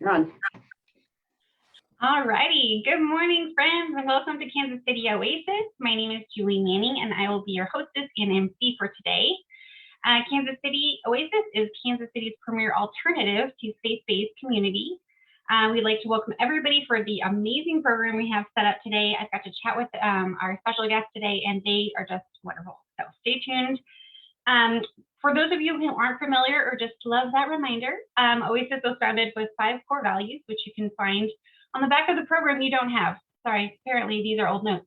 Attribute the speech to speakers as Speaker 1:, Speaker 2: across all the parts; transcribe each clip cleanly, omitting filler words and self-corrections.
Speaker 1: You're on.
Speaker 2: All righty. Good morning, friends, and welcome to Kansas City Oasis. My name is Julie Manning, and I will be your hostess and MC for today. Kansas City Oasis is Kansas City's premier alternative to faith-based community. We'd like to welcome everybody for the amazing program we have set up today. I've got to chat with our special guests today, and they are just wonderful. So stay tuned. For those of you who aren't familiar or just love that reminder, Oasis was founded with 5 core values, which you can find on the back of the program you don't have. Sorry, apparently these are old notes.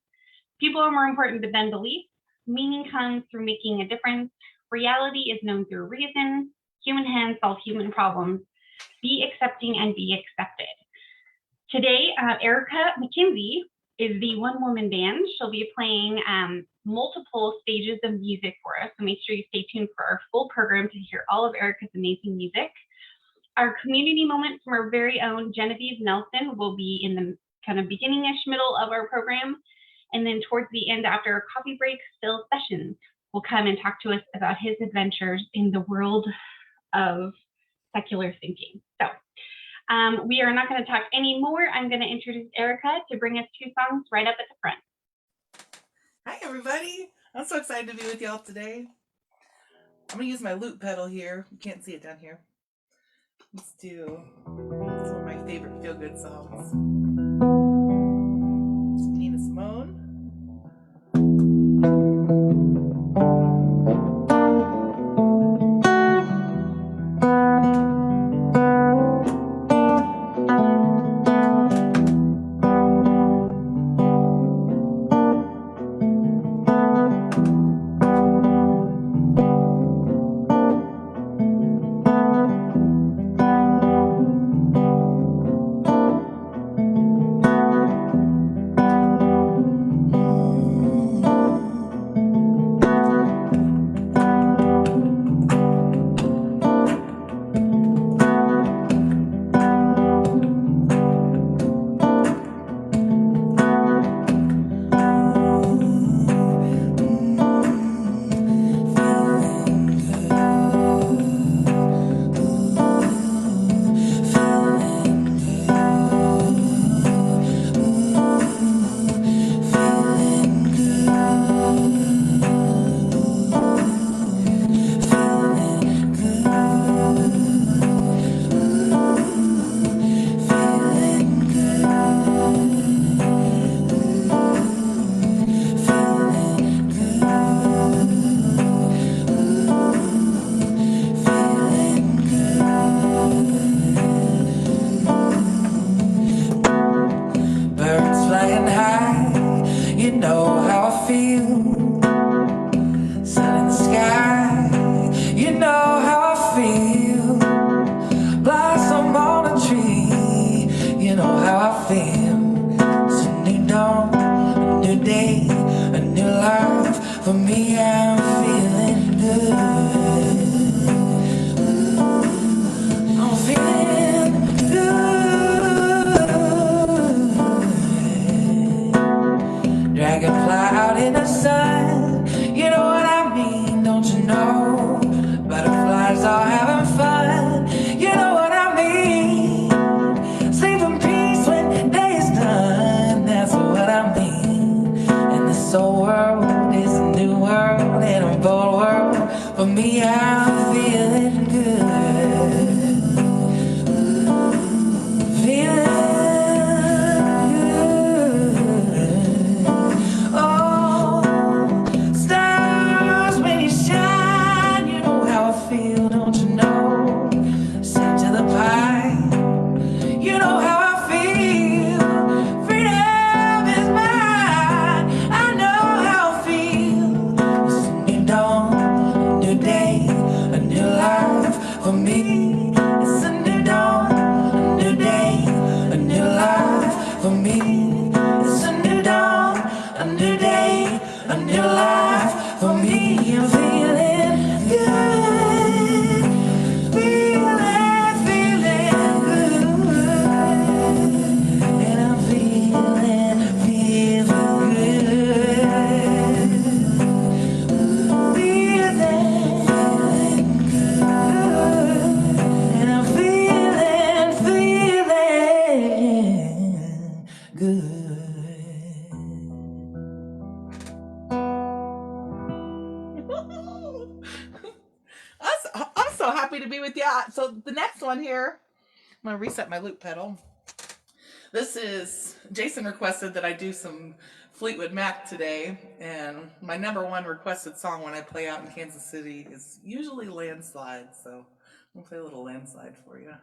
Speaker 2: People are more important than belief. Meaning comes through making a difference. Reality is known through reason. Human hands solve human problems. Be accepting and be accepted. Today, Erica McKenzie is the one-woman band. She'll be playing multiple stages of music for us, so make sure you stay tuned for our full program to hear all of Erica's amazing music. Our community moment from our very own Genevieve Nelson will be in the kind of beginning-ish middle of our program. And then towards the end, after our coffee break, Phil Sessions will come and talk to us about his adventures in the world of secular thinking. So we are not going to talk anymore. I'm going to introduce Erica to bring us 2 songs right up at the front.
Speaker 3: Hi, everybody. I'm so excited to be with y'all today. I'm going to use my loop pedal here. You can't see it down here. Let's do one of my favorite feel-good songs. Nina Simone. one here. I'm going to reset my loop pedal. This is, Jason requested that I do some Fleetwood Mac today, and my #1 requested song when I play out in Kansas City is usually Landslide, so I'm going to play a little Landslide for you.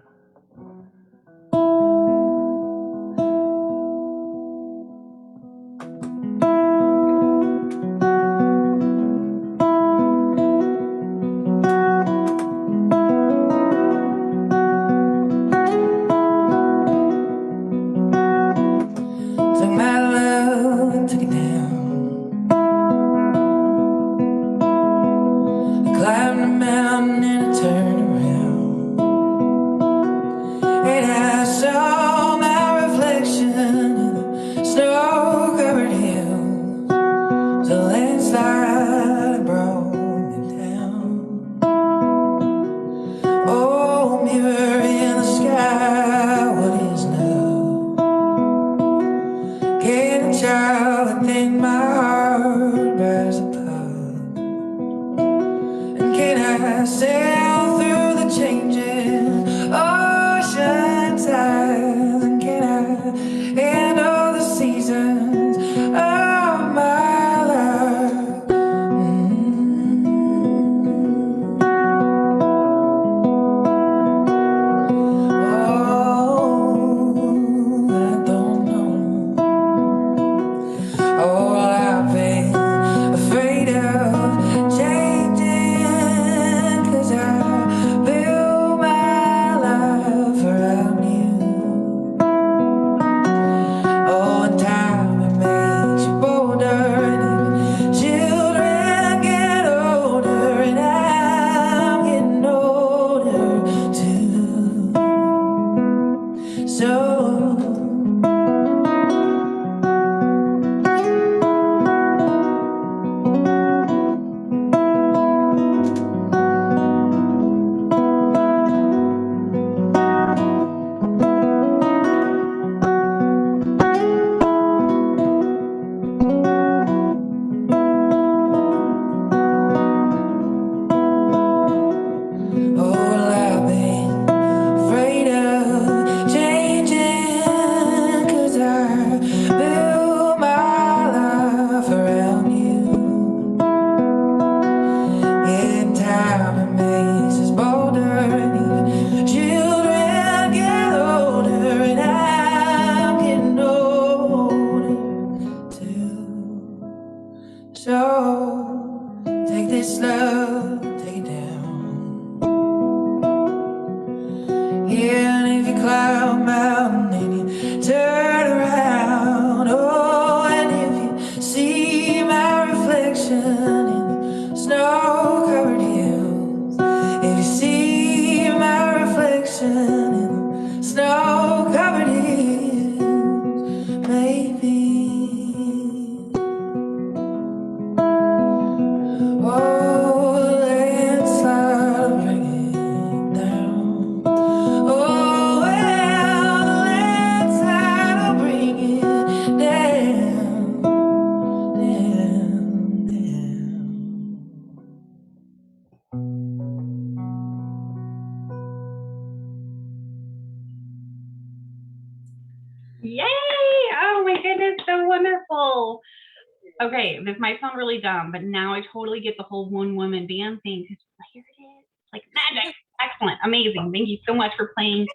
Speaker 2: Okay, this might sound really dumb, but now I totally get the whole one-woman band thing, because here it is, like magic. Excellent, amazing. Thank you so much for playing.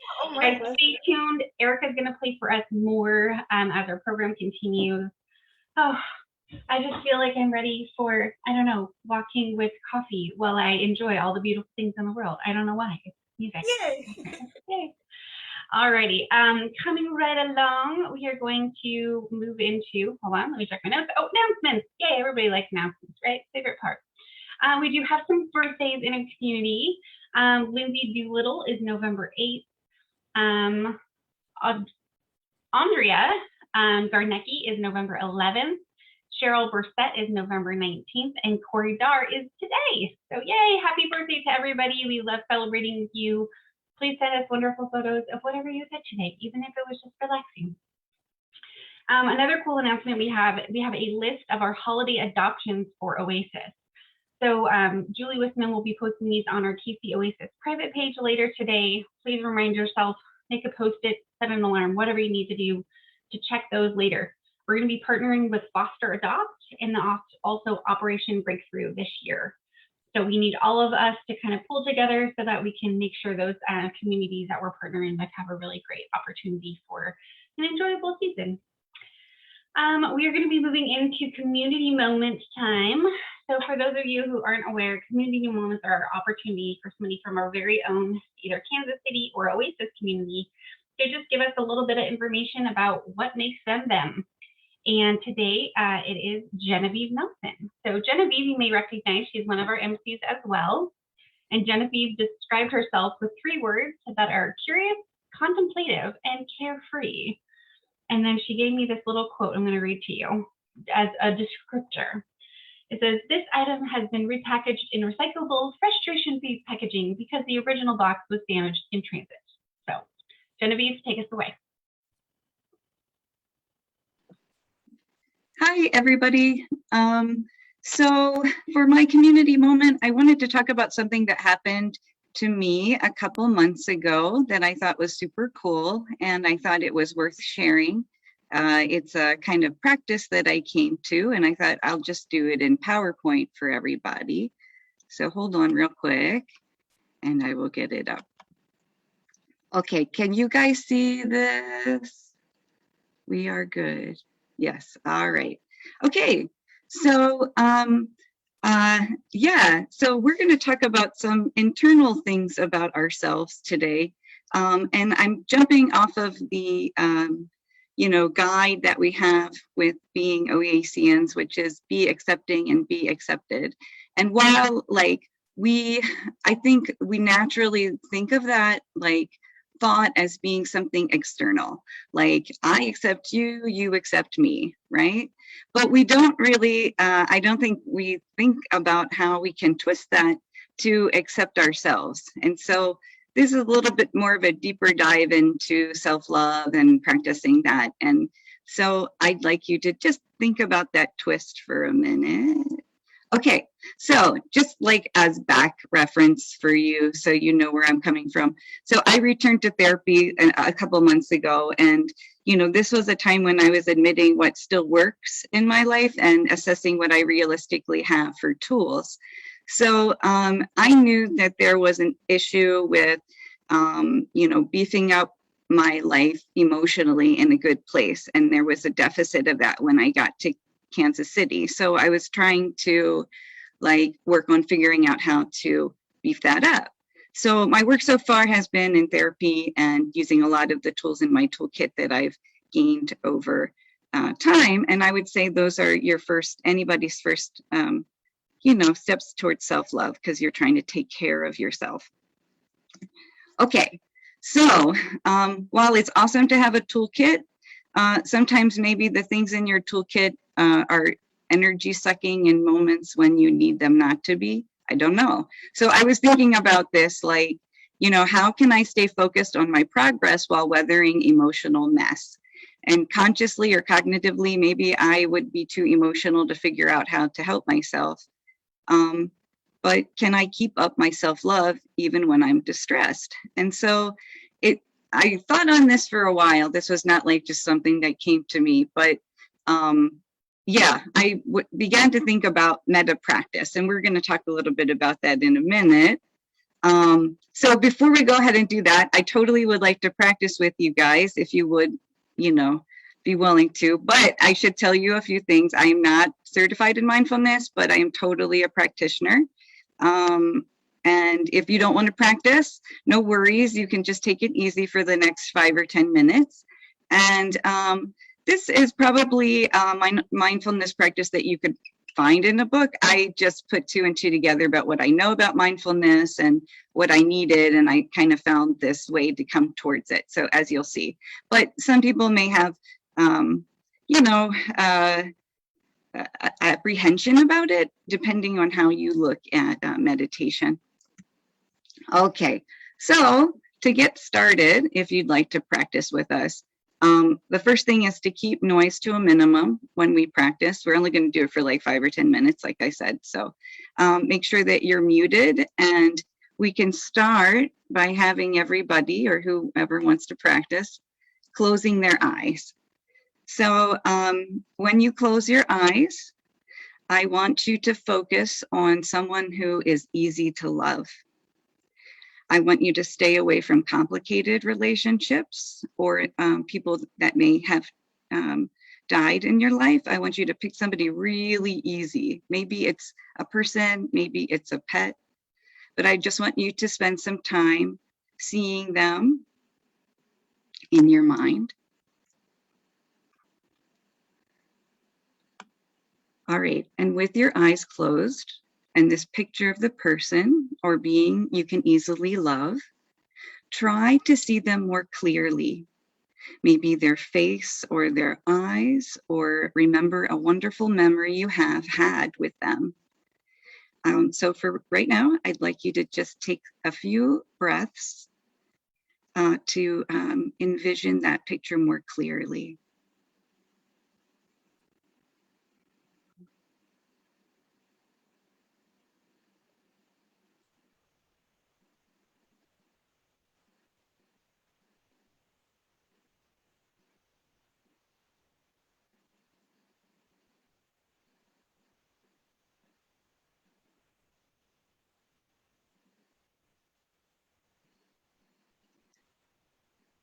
Speaker 2: Guys, stay tuned. Erica's going to play for us more as our program continues. Oh, I just feel like I'm ready for, I don't know, walking with coffee while I enjoy all the beautiful things in the world. I don't know why. It's music.
Speaker 3: Yay!
Speaker 2: Yay. Alrighty, coming right along, we are going to move into, hold on, let me check my notes. Oh, announcements. Yay, everybody likes announcements, right? Favorite part. We do have some birthdays in our community. Lindsay Doolittle is November 8th. Andrea Garnecki is November 11th. Cheryl Burstett is November 19th, and Corey Dar is today. So yay, happy birthday to everybody. We love celebrating with you. Please send us wonderful photos of whatever you did today, even if it was just relaxing. Another cool announcement we have a list of our holiday adoptions for Oasis. So Julie Wisman will be posting these on our KC Oasis private page later today. Please remind yourself, make a post-it, set an alarm, whatever you need to do to check those later. We're going to be partnering with Foster Adopt and also Operation Breakthrough this year. So we need all of us to kind of pull together so that we can make sure those communities that we're partnering with have a really great opportunity for an enjoyable season. We are going to be moving into community moment time. So for those of you who aren't aware, community moments are our opportunity for somebody from our very own, either Kansas City or Oasis community, to just give us a little bit of information about what makes them them. And today it is Genevieve Nelson. So Genevieve, you may recognize, she's one of our MCs as well. And Genevieve described herself with 3 words that are curious, contemplative, and carefree. And then she gave me this little quote I'm going to read to you as a descriptor. It says, "This item has been repackaged in recyclable, frustration-free packaging because the original box was damaged in transit." So Genevieve, take us away.
Speaker 1: Hi, everybody. So for my community moment, I wanted to talk about something that happened to me a couple months ago that I thought was super cool, and I thought it was worth sharing. It's a kind of practice that I came to, and I thought I'll just do it in PowerPoint for everybody. So hold on real quick, and I will get it up. Okay, can you guys see this? We are good. Yes, all right. Okay, so yeah, so we're going to talk about some internal things about ourselves today. And I'm jumping off of the guide that we have with being OACians, which is be accepting and be accepted. And while I think we naturally think of that thought as being something external, like I accept you, you accept me, right? But we don't really, I don't think we think about how we can twist that to accept ourselves. And so this is a little bit more of a deeper dive into self-love and practicing that. And so I'd like you to just think about that twist for a minute. Okay, so just as back reference for you, so you know where I'm coming from. So I returned to therapy a couple months ago, and this was a time when I was admitting what still works in my life and assessing what I realistically have for tools. So I knew that there was an issue with, beefing up my life emotionally in a good place, and there was a deficit of that when I got to Kansas City. So I was trying to work on figuring out how to beef that up. So my work so far has been in therapy and using a lot of the tools in my toolkit that I've gained over time. And I would say those are anybody's first, steps towards self-love, because you're trying to take care of yourself. Okay, so while it's awesome to have a toolkit, sometimes maybe the things in your toolkit are energy sucking in moments when you need them not to be. I don't know. So I was thinking about this, how can I stay focused on my progress while weathering emotional mess? And consciously or cognitively, maybe I would be too emotional to figure out how to help myself. But can I keep up my self-love even when I'm distressed? And so I thought on this for a while. This was not just something that came to me, but yeah, I began to think about meta practice, and we're going to talk a little bit about that in a minute. So before we go ahead and do that, I totally would like to practice with you guys, if you would, be willing to. But I should tell you a few things. I am not certified in mindfulness, but I am totally a practitioner. And if you don't want to practice, no worries. You can just take it easy for the next 5 or 10 minutes. And this is probably my mindfulness practice that you could find in a book. I just put 2 and 2 together about what I know about mindfulness and what I needed, and I kind of found this way to come towards it. So as you'll see, but some people may have, apprehension about it, depending on how you look at meditation. Okay, so to get started, if you'd like to practice with us, The first thing is to keep noise to a minimum when we practice. We're only going to do it for like 5 or 10 minutes, like I said. So make sure that you're muted, and we can start by having everybody or whoever wants to practice closing their eyes. So when you close your eyes, I want you to focus on someone who is easy to love. I want you to stay away from complicated relationships or people that may have died in your life. I want you to pick somebody really easy. Maybe it's a person, maybe it's a pet, but I just want you to spend some time seeing them in your mind. All right, and with your eyes closed and this picture of the person or being you can easily love, try to see them more clearly. Maybe their face or their eyes, or remember a wonderful memory you have had with them. So for right now, I'd like you to just take a few breaths to envision that picture more clearly.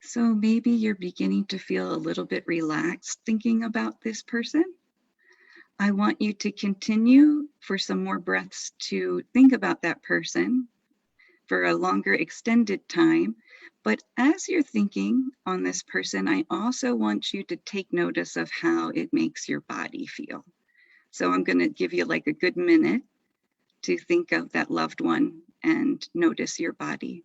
Speaker 1: So maybe you're beginning to feel a little bit relaxed thinking about this person. I want you to continue for some more breaths to think about that person for a longer extended time. But as you're thinking on this person, I also want you to take notice of how it makes your body feel. So I'm going to give you like a good minute to think of that loved one and notice your body.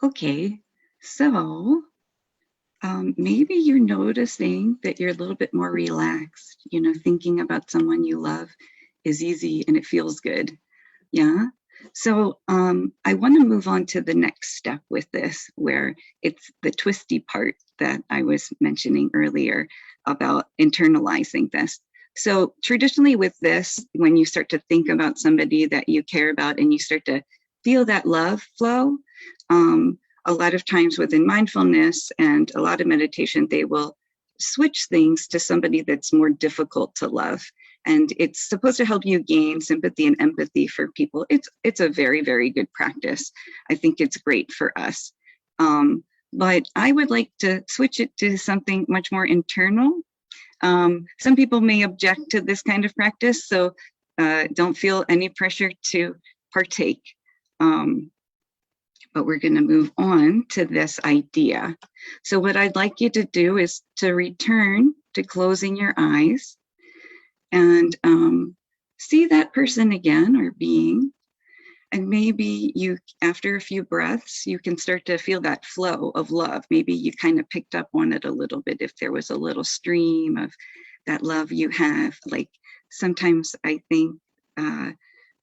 Speaker 1: Okay, so maybe you're noticing that you're a little bit more relaxed. You know, thinking about someone you love is easy and it feels good. Yeah. So I want to move on to the next step with this, where it's the twisty part that I was mentioning earlier about internalizing this. So traditionally with this, when you start to think about somebody that you care about and you start to feel that love flow, a lot of times within mindfulness and a lot of meditation, they will switch things to somebody that's more difficult to love. And it's supposed to help you gain sympathy and empathy for people. It's a very, very good practice. I think it's great for us. But I would like to switch it to something much more internal. Some people may object to this kind of practice, so don't feel any pressure to partake. But we're going to move on to this idea. So what I'd like you to do is to return to closing your eyes and see that person again or being. And maybe you, after a few breaths, you can start to feel that flow of love. Maybe you kind of picked up on it a little bit if there was a little stream of that love you have. Like sometimes I think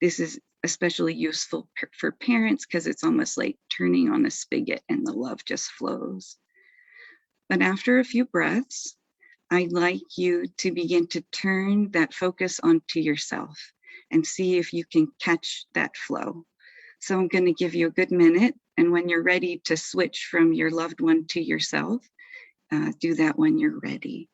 Speaker 1: this is especially useful for parents because it's almost like turning on a spigot and the love just flows. But after a few breaths, I'd like you to begin to turn that focus onto yourself and see if you can catch that flow. So I'm going to give you a good minute. And when you're ready to switch from your loved one to yourself, do that when you're ready.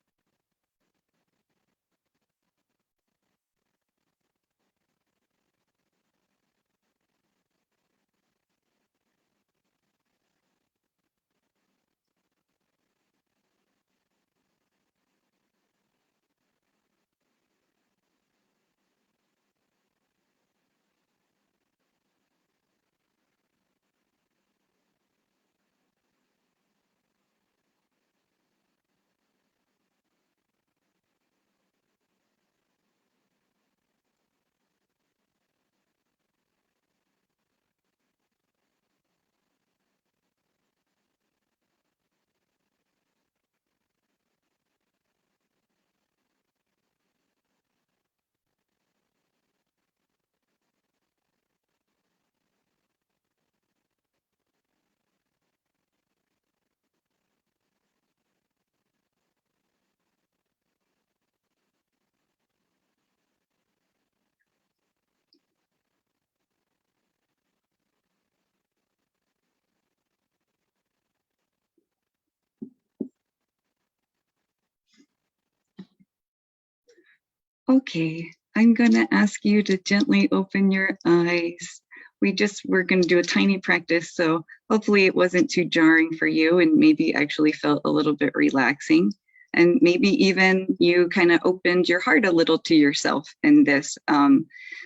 Speaker 1: Okay, I'm going to ask you to gently open your eyes. We're going to do a tiny practice, so hopefully it wasn't too jarring for you and maybe actually felt a little bit relaxing. And maybe even you kind of opened your heart a little to yourself in this.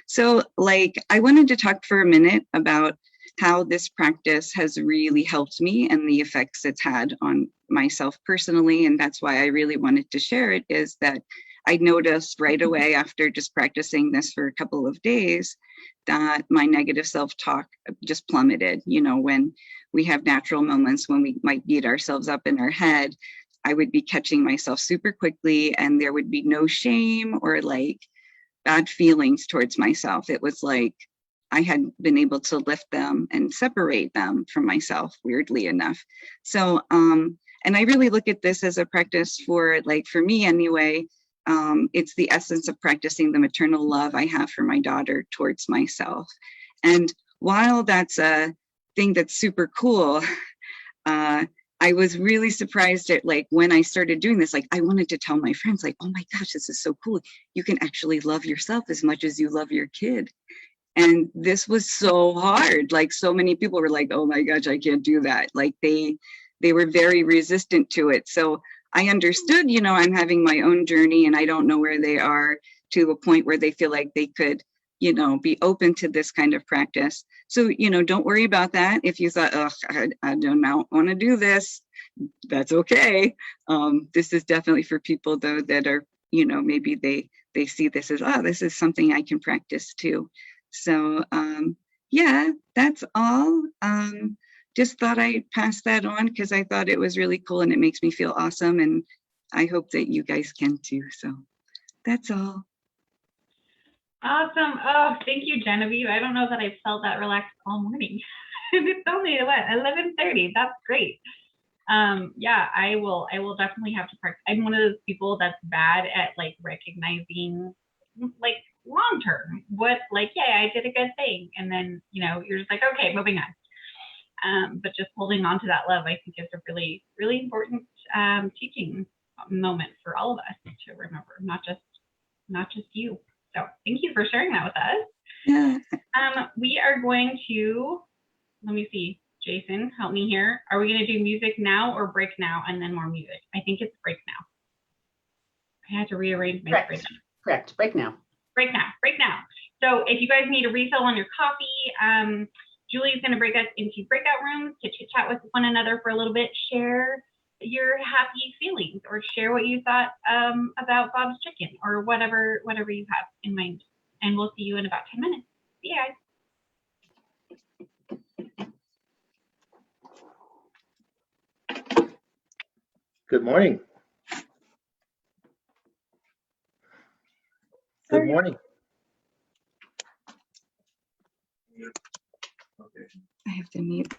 Speaker 1: So I wanted to talk for a minute about how this practice has really helped me and the effects it's had on myself personally. And that's why I really wanted to share it, is that I noticed right away after just practicing this for a couple of days that my negative self-talk just plummeted. You know, when we have natural moments when we might beat ourselves up in our head, I would be catching myself super quickly and there would be no shame or like bad feelings towards myself. It was like I had been able to lift them and separate them from myself, weirdly enough. So, and I really look at this as a practice for me anyway. It's the essence of practicing the maternal love I have for my daughter towards myself. And while that's a thing that's super cool, I was really surprised at when I started doing this, I wanted to tell my friends oh my gosh, this is so cool. You can actually love yourself as much as you love your kid. And this was so hard. So many people were like, oh my gosh, I can't do that. They were very resistant to it. So I understood, I'm having my own journey and I don't know where they are to a point where they feel like they could, be open to this kind of practice. So, don't worry about that. If you thought, oh, I do not want to do this, that's okay. This is definitely for people though that are, maybe they see this as, oh, this is something I can practice too. So yeah, that's all. Just thought I'd pass that on because I thought it was really cool and it makes me feel awesome. And I hope that you guys can too. So that's all.
Speaker 2: Awesome. Oh, thank you, Genevieve. I don't know that I've felt that relaxed all morning. It's only what, 11:30. That's great. Yeah, I will definitely have to practice. I'm one of those people that's bad at recognizing long term what yeah, I did a good thing, and then you're just okay, moving on. But just holding on to that love, I think, is a really, really important teaching moment for all of us to remember, not just you. So thank you for sharing that with us.
Speaker 1: Yeah.
Speaker 2: We are going to, let me see, Jason, help me here. Are we going to do music now or break now and then more music? I think it's break now. I had to rearrange my
Speaker 4: screen. Correct. Break now.
Speaker 2: Break now. Break now. So if you guys need a refill on your coffee, Julie's going to break us into breakout rooms to chit chat with one another for a little bit, share your happy feelings, or share what you thought about Bob's Chicken, or whatever you have in mind. And we'll see you in about 10 minutes. See you guys.
Speaker 4: Good morning. Good morning.
Speaker 1: I have to mute.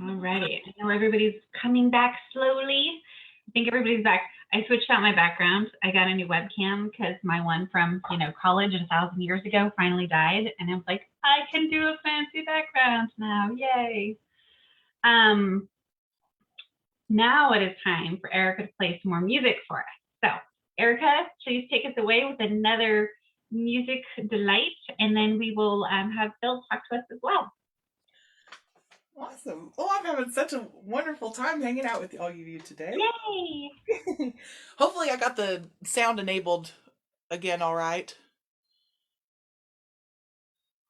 Speaker 2: All right. I know everybody's coming back slowly. I think everybody's back. I switched out my background. I got a new webcam because my one from, college 1,000 years ago finally died. And I was like, I can do a fancy background now. Yay. Now it is time for Erica to play some more music for us. So Erica, please take us away with another music delight, and then we will have Phil talk to us as well.
Speaker 3: Awesome. Oh, I'm having such a wonderful time hanging out with all of you today.
Speaker 2: Yay!
Speaker 3: Hopefully I got the sound enabled again all right.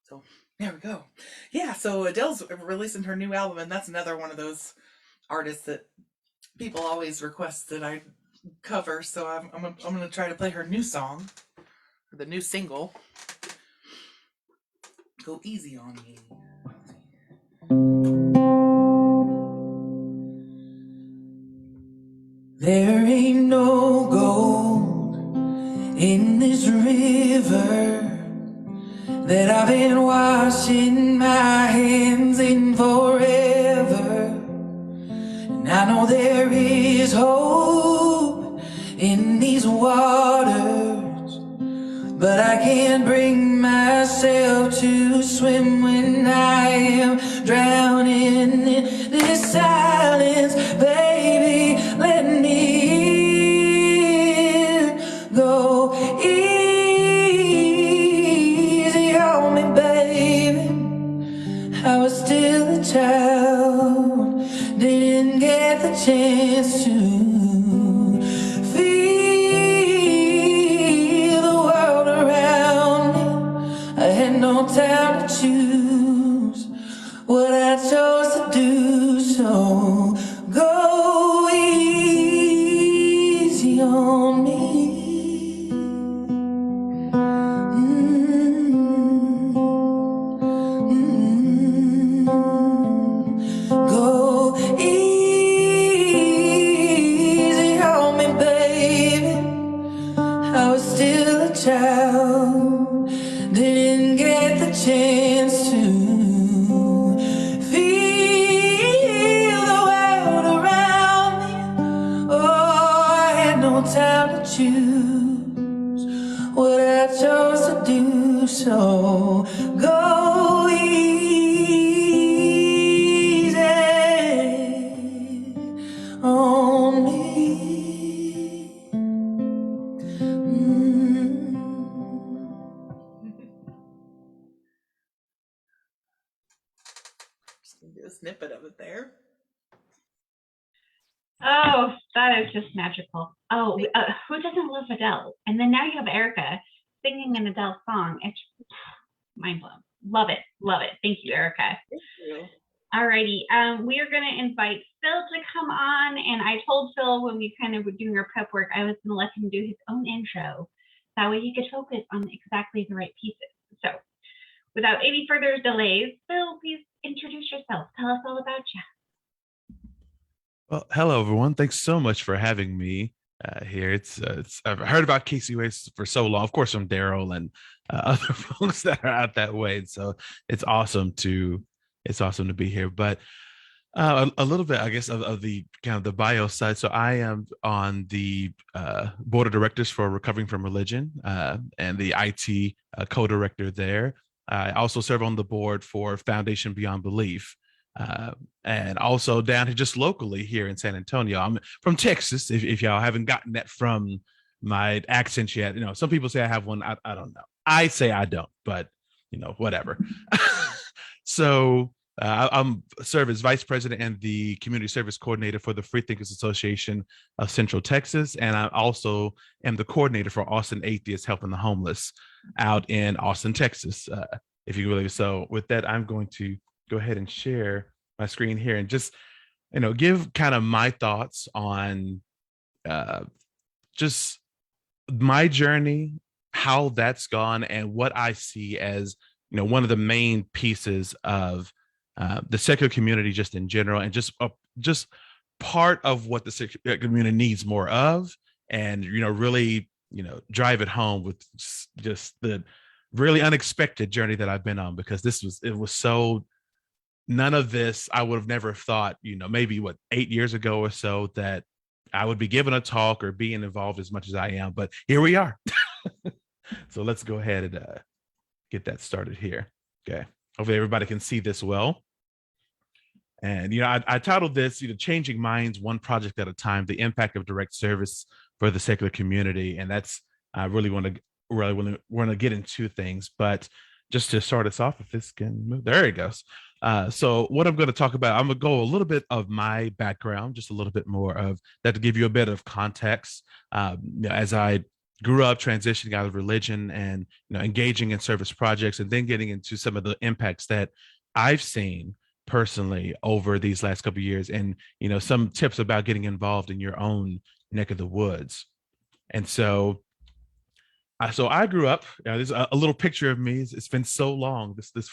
Speaker 3: So there we go. Yeah, so Adele's releasing her new album, and that's another one of those artists that people always request that I cover. So I'm going to try to play her new song, or the new single, Go Easy on Me. There ain't no gold in this river that I've been washing my hands in forever. And I know there is hope in these waters, but I can't bring myself to swim when I am drowning in this silence. Baby, let me in. Go easy on me, baby. I was still a child, didn't get the chance to feel the world around me. I had no time to choose what I chose to do, so go easy on me. Go easy on me, baby. I was still a child, didn't get the chance to feel the world around me. Oh, I had no time to choose what I chose to do, so go easy on me. Just gonna do a snippet of it there.
Speaker 2: Oh, that is just magical. Oh, who doesn't love Adele? And then now you have Erica singing an Adele song. It's mind blowing. Love it. Love it. Thank you, Erica.
Speaker 3: Thank you.
Speaker 2: Alrighty. We are going to invite Phil to come on. And I told Phil when we kind of were doing our prep work, I was going to let him do his own intro. That way he could focus on exactly the right pieces. So without any further delays, Phil, please introduce yourself. Tell us all about you.
Speaker 4: Well, hello everyone. Thanks so much for having me here. It's I've heard about KCUA for so long, of course, from Daryl and other folks that are out that way. So it's awesome to be here. But a little bit, I guess, of the kind of the bio side. So I am on the board of directors for Recovering from Religion and the IT co-director there. I also serve on the board for Foundation Beyond Belief. And also down here just locally here in San Antonio. I'm from Texas, if y'all haven't gotten that from my accent yet. Some people say I have one. I don't know. I say I don't, but whatever. So I'm serve as vice president and the community service coordinator for the Free Thinkers Association of Central Texas. And I also am the coordinator for Austin Atheists Helping the Homeless out in Austin, Texas, if you can believe it. So with that, I'm going to go ahead and share my screen here and just, give kind of my thoughts on just my journey, how that's gone, and what I see as, one of the main pieces of the secular community just in general, and just part of what the secular community needs more of, and, really, drive it home with just the really unexpected journey that I've been on, because it was so none of this, I would have never thought, maybe 8 years ago or so, that I would be giving a talk or being involved as much as I am. But here we are. So let's go ahead and get that started here. Okay. Hopefully everybody can see this well. And, I titled this, Changing Minds One Project at a Time, the Impact of Direct Service for the Secular Community. And that's, I really want to get into things, but just to start us off, if this can move, there it goes. So what I'm going to talk about, I'm going to go a little bit of my background, just a little bit more of that to give you a bit of context. As I grew up transitioning out of religion and engaging in service projects, and then getting into some of the impacts that I've seen personally over these last couple of years, and some tips about getting involved in your own neck of the woods. And so I grew up. There's a little picture of me. It's been so long. This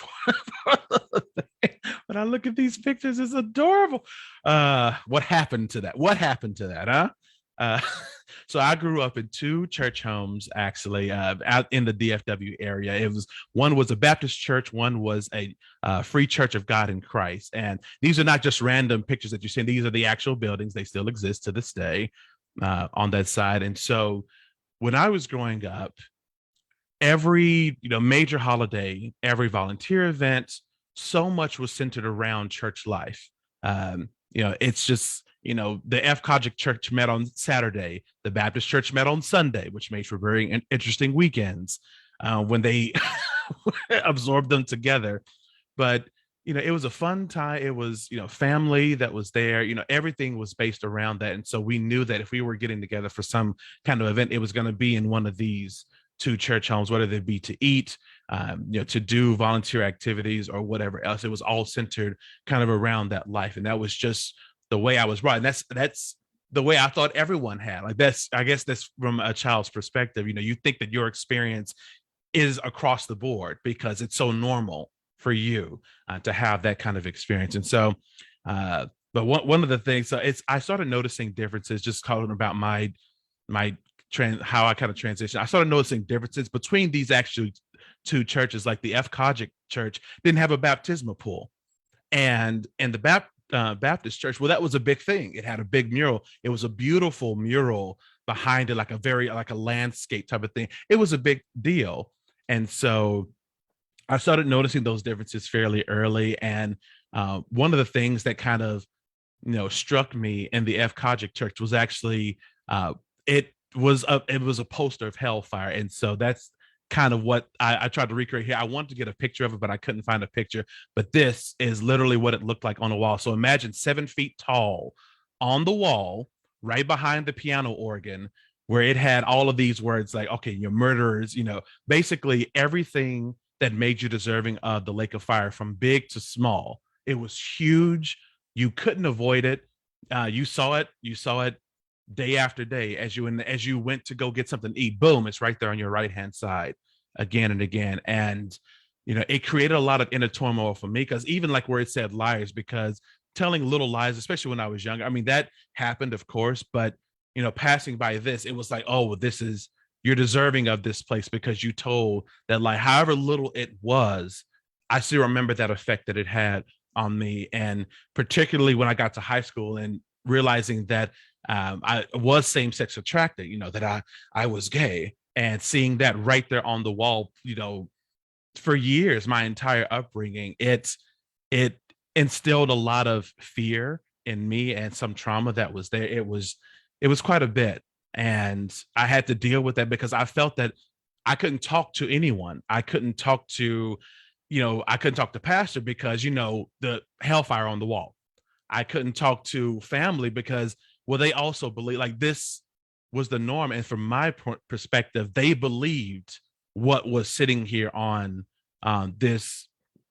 Speaker 4: when I look at these pictures, it's adorable. What happened to that? Huh? So I grew up in two church homes, actually, out in the DFW area. One was a Baptist church, one was a Free Church of God in Christ. And these are not just random pictures that you see. These are the actual buildings. They still exist to this day on that side. And so when I was growing up, every major holiday, every volunteer event, so much was centered around church life. It's just the FCOGIC church met on Saturday, the Baptist church met on Sunday, which made for very interesting weekends when they absorbed them together. But it was a fun time. It was family that was there. Everything was based around that, and so we knew that if we were getting together for some kind of event, it was going to be in one of these two church homes, whether they be to eat, to do volunteer activities or whatever else. It was all centered kind of around that life, and that was just the way I was brought. And that's the way I thought everyone had. Like I guess that's from a child's perspective. You think that your experience is across the board because it's so normal for you to have that kind of experience. And so, but one of the things, I started noticing differences, just talking about how I kind of transitioned. I started noticing differences between these actual two churches. Like the FCOGIC church didn't have a baptismal pool, and the Baptist church, well, that was a big thing. It had a big mural. It was a beautiful mural behind it, like a landscape type of thing. It was a big deal. And so I started noticing those differences fairly early. And one of the things that kind of struck me in the FCOGIC church was actually it was a poster of hellfire. And so that's kind of what I tried to recreate here. I wanted to get a picture of it, but I couldn't find a picture. But this is literally what it looked like on the wall. So imagine 7 feet tall on the wall, right behind the piano organ, where it had all of these words like, okay, you're murderers, basically everything that made you deserving of the lake of fire, from big to small. It was huge. You couldn't avoid it. You saw it day after day as you went to go get something to eat. Boom, it's right there on your right hand side again and again. And it created a lot of inner turmoil for me, because even like where it said liars, because telling little lies, especially when I was younger, I mean, that happened, of course, but passing by this, it was like, oh, well, you're deserving of this place because you told that lie. However little it was, I still remember that effect that it had on me. And particularly when I got to high school and realizing that I was same-sex attracted, that I was gay, and seeing that right there on the wall, for years, my entire upbringing, it instilled a lot of fear in me and some trauma that was there. It was quite a bit. And I had to deal with that because I felt that I couldn't talk to anyone. I couldn't talk to pastor because, the hellfire on the wall. I couldn't talk to family because, well, they also believe like this was the norm. And from my perspective, they believed what was sitting here on this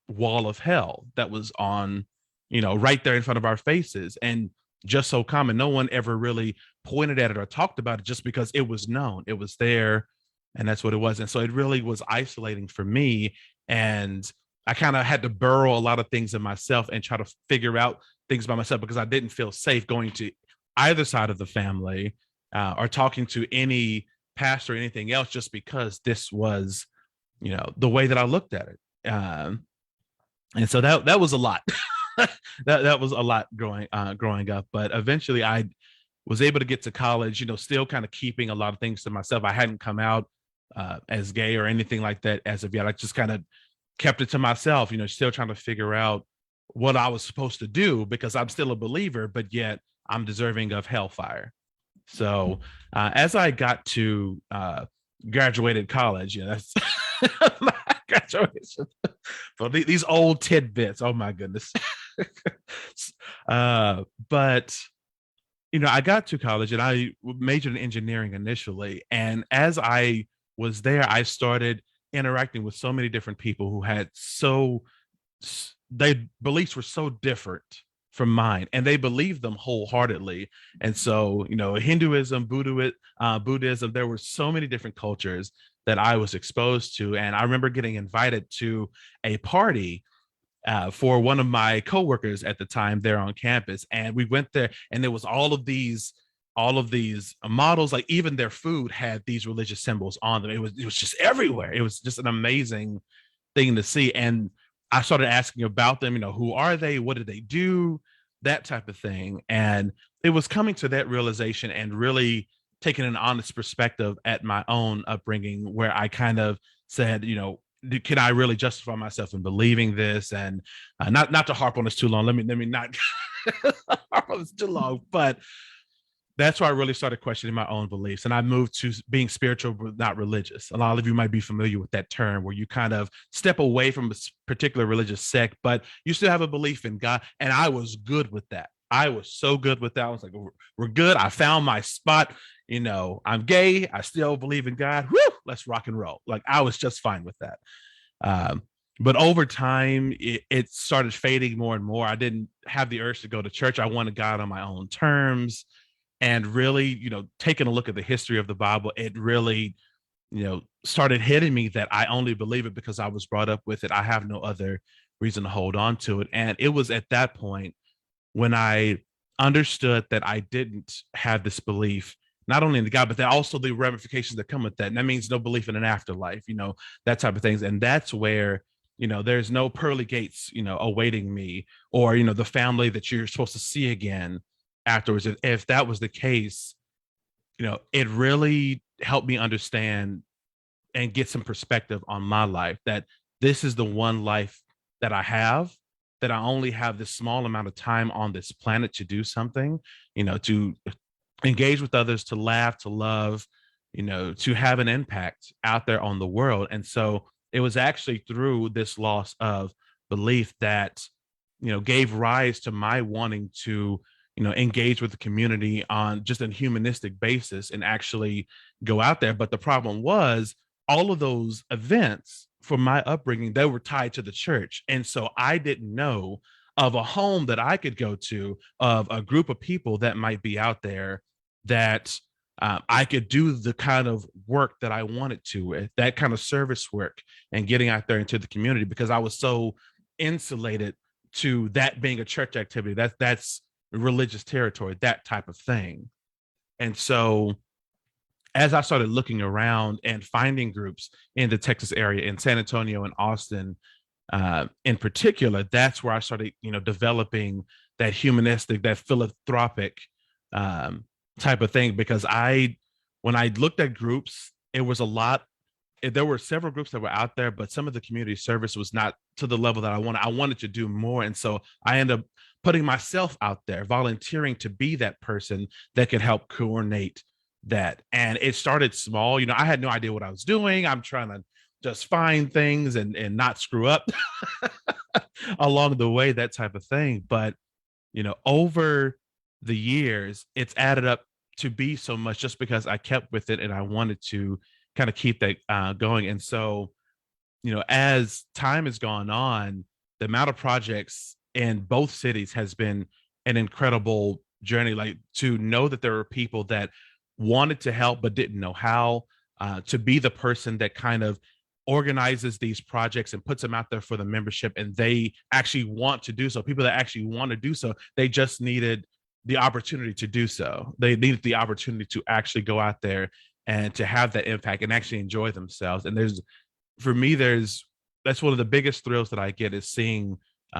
Speaker 4: wall of hell that was on, right there in front of our faces. And just so common, no one ever really pointed at it or talked about it, just because it was known, it was there, and that's what it was. And so it really was isolating for me. And I kind of had to burrow a lot of things in myself and try to figure out things by myself, because I didn't feel safe going to either side of the family or talking to any pastor or anything else, just because this was, the way that I looked at it. And so that was a lot that was a lot growing up. But eventually, I was able to get to college. Still kind of keeping a lot of things to myself. I hadn't come out as gay or anything like that as of yet. I just kind of kept it to myself. Still trying to figure out what I was supposed to do because I'm still a believer, but yet I'm deserving of hellfire. So as I got to graduated college, that's my graduation. So these old tidbits. Oh my goodness. But I got to college and I majored in engineering initially. And as I was there, I started interacting with so many different people who had their beliefs were so different from mine, and they believed them wholeheartedly. And so, Hinduism, Buddhism, there were so many different cultures that I was exposed to. And I remember getting invited to a party for one of my coworkers at the time there on campus. And we went there and there was all of these models, like even their food had these religious symbols on them. It was just everywhere. It was just an amazing thing to see. And I started asking about them, who are they? What do they do? That type of thing. And it was coming to that realization and really taking an honest perspective at my own upbringing, where I kind of said, can I really justify myself in believing this? And not to harp on this too long. Let me not harp on this too long, but that's why I really started questioning my own beliefs. And I moved to being spiritual, but not religious. A lot of you might be familiar with that term, where you kind of step away from a particular religious sect, but you still have a belief in God. And I was good with that. I was so good with that. I was like, we're good. I found my spot. I'm gay. I still believe in God. Woo, let's rock and roll. Like, I was just fine with that. But over time, it started fading more and more. I didn't have the urge to go to church. I wanted God on my own terms. And really, taking a look at the history of the Bible, it really, started hitting me that I only believe it because I was brought up with it. I have no other reason to hold on to it. And it was at that point when I understood that I didn't have this belief, not only in the God, but then also the ramifications that come with that. And that means no belief in an afterlife, that type of things. And that's where, there's no pearly gates, awaiting me, or, the family that you're supposed to see again afterwards. If that was the case, it really helped me understand and get some perspective on my life, that this is the one life that I have, that I only have this small amount of time on this planet to do something, to engage with others, to laugh, to love, to have an impact out there on the world. And so it was actually through this loss of belief that, gave rise to my wanting to engage with the community on just a humanistic basis and actually go out there. But the problem was, all of those events for my upbringing, they were tied to the church. And so I didn't know of a home that I could go to, of a group of people that might be out there that I could do the kind of work that I wanted to, with that kind of service work and getting out there into the community, because I was so insulated to that being a church activity. That's religious territory, that type of thing. And so as I started looking around and finding groups in the Texas area, in San Antonio and Austin in particular, that's where I started, developing that humanistic, that philanthropic type of thing. Because when I looked at groups, there were several groups that were out there, but some of the community service was not to the level that I wanted. I wanted to do more. And so I ended up putting myself out there, volunteering to be that person that could help coordinate that. And it started small. I had no idea what I was doing. I'm trying to just find things and not screw up along the way, that type of thing. But, over the years, it's added up to be so much, just because I kept with it and I wanted to kind of keep that going. And so, as time has gone on, the amount of projects in both cities has been an incredible journey. Like, to know that there are people that wanted to help but didn't know how, to be the person that kind of organizes these projects and puts them out there for the membership, and they actually want to do so. People that actually want to do so, they just needed the opportunity to do so. They needed the opportunity to actually go out there and to have that impact and actually enjoy themselves. And for me, that's one of the biggest thrills that I get, is seeing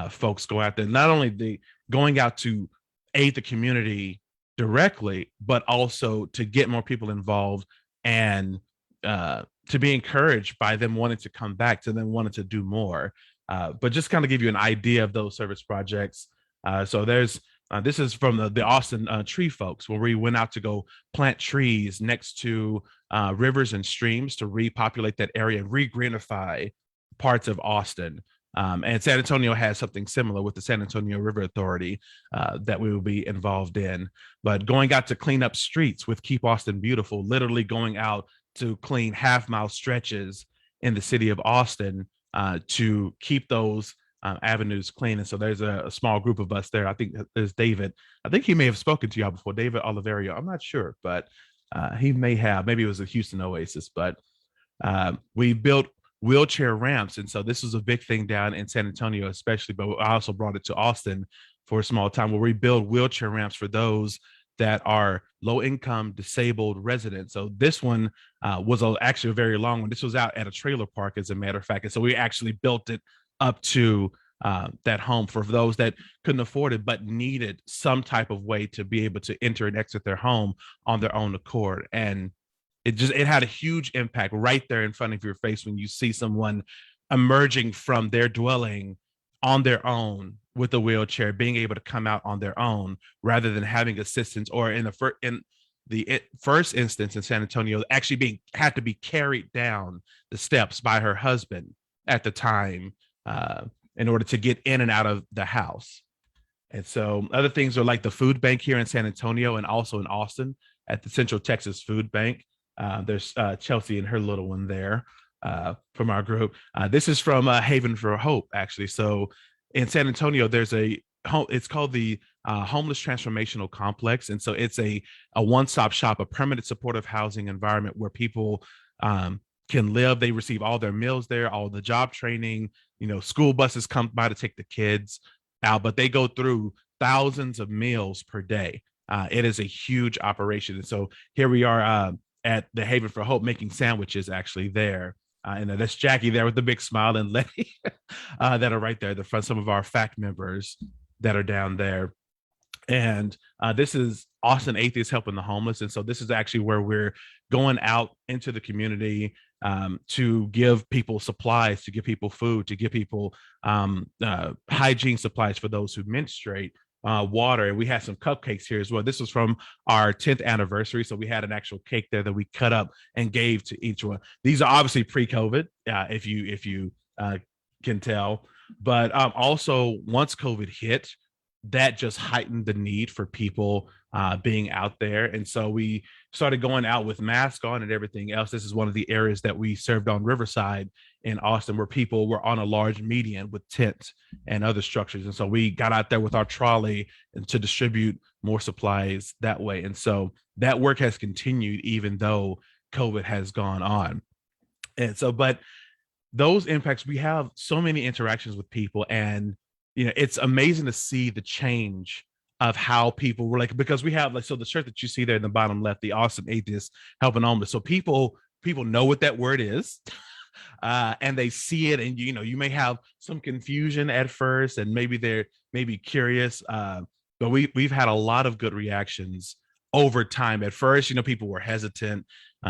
Speaker 4: folks go out there, not only going out to aid the community directly, but also to get more people involved and to be encouraged by them wanting to come back, to them wanting to do more. But just kind of give you an idea of those service projects. So there's this is from the Austin tree folks, where we went out to go plant trees next to rivers and streams to repopulate that area and re-greenify parts of Austin. And San Antonio has something similar with the San Antonio River Authority that we will be involved in. But going out to clean up streets with Keep Austin Beautiful, literally going out to clean half-mile stretches in the city of Austin to keep those avenues clean. And so there's a small group of us there. I think there's David. I think he may have spoken to y'all before, David Oliverio. I'm not sure, but he may have. Maybe it was a Houston Oasis, but we built wheelchair ramps. And so this was a big thing down in San Antonio, especially, but I also brought it to Austin for a small time, where we build wheelchair ramps for those that are low income disabled residents. So this one was actually a very long one. This was out at a trailer park, as a matter of fact. And so we actually built it up to that home for those that couldn't afford it, but needed some type of way to be able to enter and exit their home on their own accord. And it had a huge impact right there in front of your face when you see someone emerging from their dwelling on their own with a wheelchair, being able to come out on their own rather than having assistance, or in the first instance in San Antonio, actually had to be carried down the steps by her husband at the time in order to get in and out of the house. And so other things are like the food bank here in San Antonio and also in Austin at the Central Texas Food Bank. There's Chelsea and her little one there from our group. This is from Haven for Hope, actually. So in San Antonio, there's it's called the Homeless Transformational Complex. And so it's a one-stop shop, a permanent supportive housing environment where people can live. They receive all their meals there, all the job training, school buses come by to take the kids out, but they go through thousands of meals per day. It is a huge operation. And so here we are at the Haven for Hope making sandwiches actually there. And that's Jackie there with the big smile, and Letty that are right there at the front, some of our FACT members that are down there. And this is Austin Atheists Helping the Homeless. And so this is actually where we're going out into the community to give people supplies, to give people food, to give people hygiene supplies for those who menstruate, water. And we had some cupcakes here as well. This was from our 10th anniversary. So we had an actual cake there that we cut up and gave to each one. These are obviously pre-COVID, if you can tell. But also once COVID hit, that just heightened the need for people being out there. And so we started going out with masks on and everything else. This is one of the areas that we served on Riverside in Austin, where people were on a large median with tents and other structures. And so we got out there with our trolley and to distribute more supplies that way. And so that work has continued even though COVID has gone on. And so, but those impacts, we have so many interactions with people, and it's amazing to see the change of how people were like, because we have so the shirt that you see there in the bottom left, the Austin Atheists Helping Homeless. So people know what that word is, and they see it, and you may have some confusion at first, and maybe they're curious, but we've had a lot of good reactions over time. At first, people were hesitant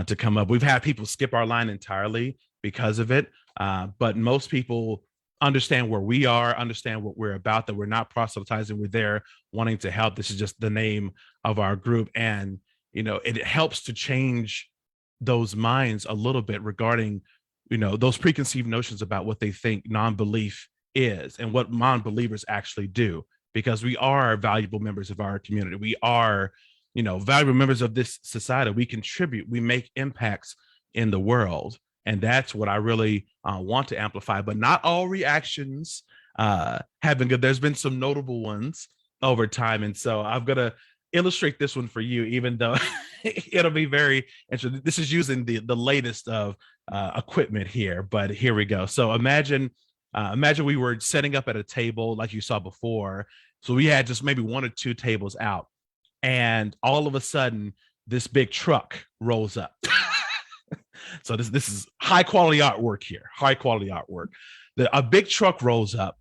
Speaker 4: to come up. We've had people skip our line entirely because of it, but most people understand where we are, understand what we're about, that we're not proselytizing, we're there wanting to help. This is just the name of our group. And, it helps to change those minds a little bit regarding, those preconceived notions about what they think non-belief is and what non-believers actually do, because we are valuable members of our community. We are, valuable members of this society. We contribute, we make impacts in the world. And that's what I really want to amplify. But not all reactions have been good. There's been some notable ones over time. And so I'm going to illustrate this one for you, even though it'll be very interesting. This is using the latest of equipment here, but here we go. So imagine we were setting up at a table like you saw before. So we had just maybe one or two tables out. And all of a sudden, this big truck rolls up. So this is high quality artwork here, high quality artwork. A big truck rolls up,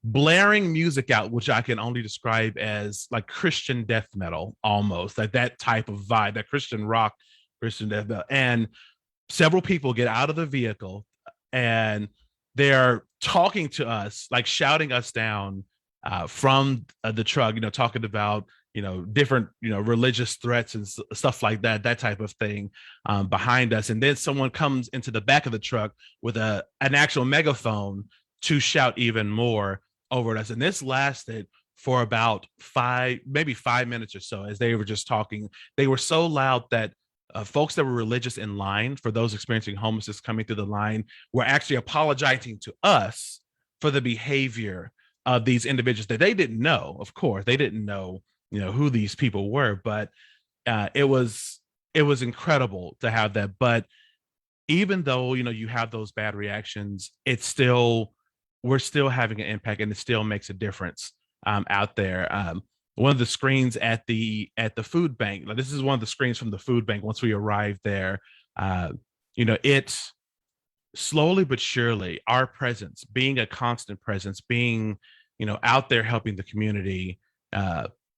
Speaker 4: blaring music out, which I can only describe as like Christian death metal, almost like that type of vibe, that Christian rock, Christian death metal. And several people get out of the vehicle and they're talking to us, like shouting us down from the truck, talking about, different, religious threats and stuff like that, that type of thing behind us. And then someone comes into the back of the truck with an actual megaphone to shout even more over at us. And this lasted for about maybe 5 minutes or so as they were just talking. They were so loud that folks that were religious in line, for those experiencing homelessness coming through the line, were actually apologizing to us for the behavior of these individuals that they didn't know. Of course, they didn't know, who these people were, but it was incredible to have that. But even though, you have those bad reactions, we're still having an impact, and it still makes a difference out there. One of the screens at the food bank, like this is one of the screens from the food bank. Once we arrived there, it slowly but surely, our presence, being a constant presence, being, out there helping the community,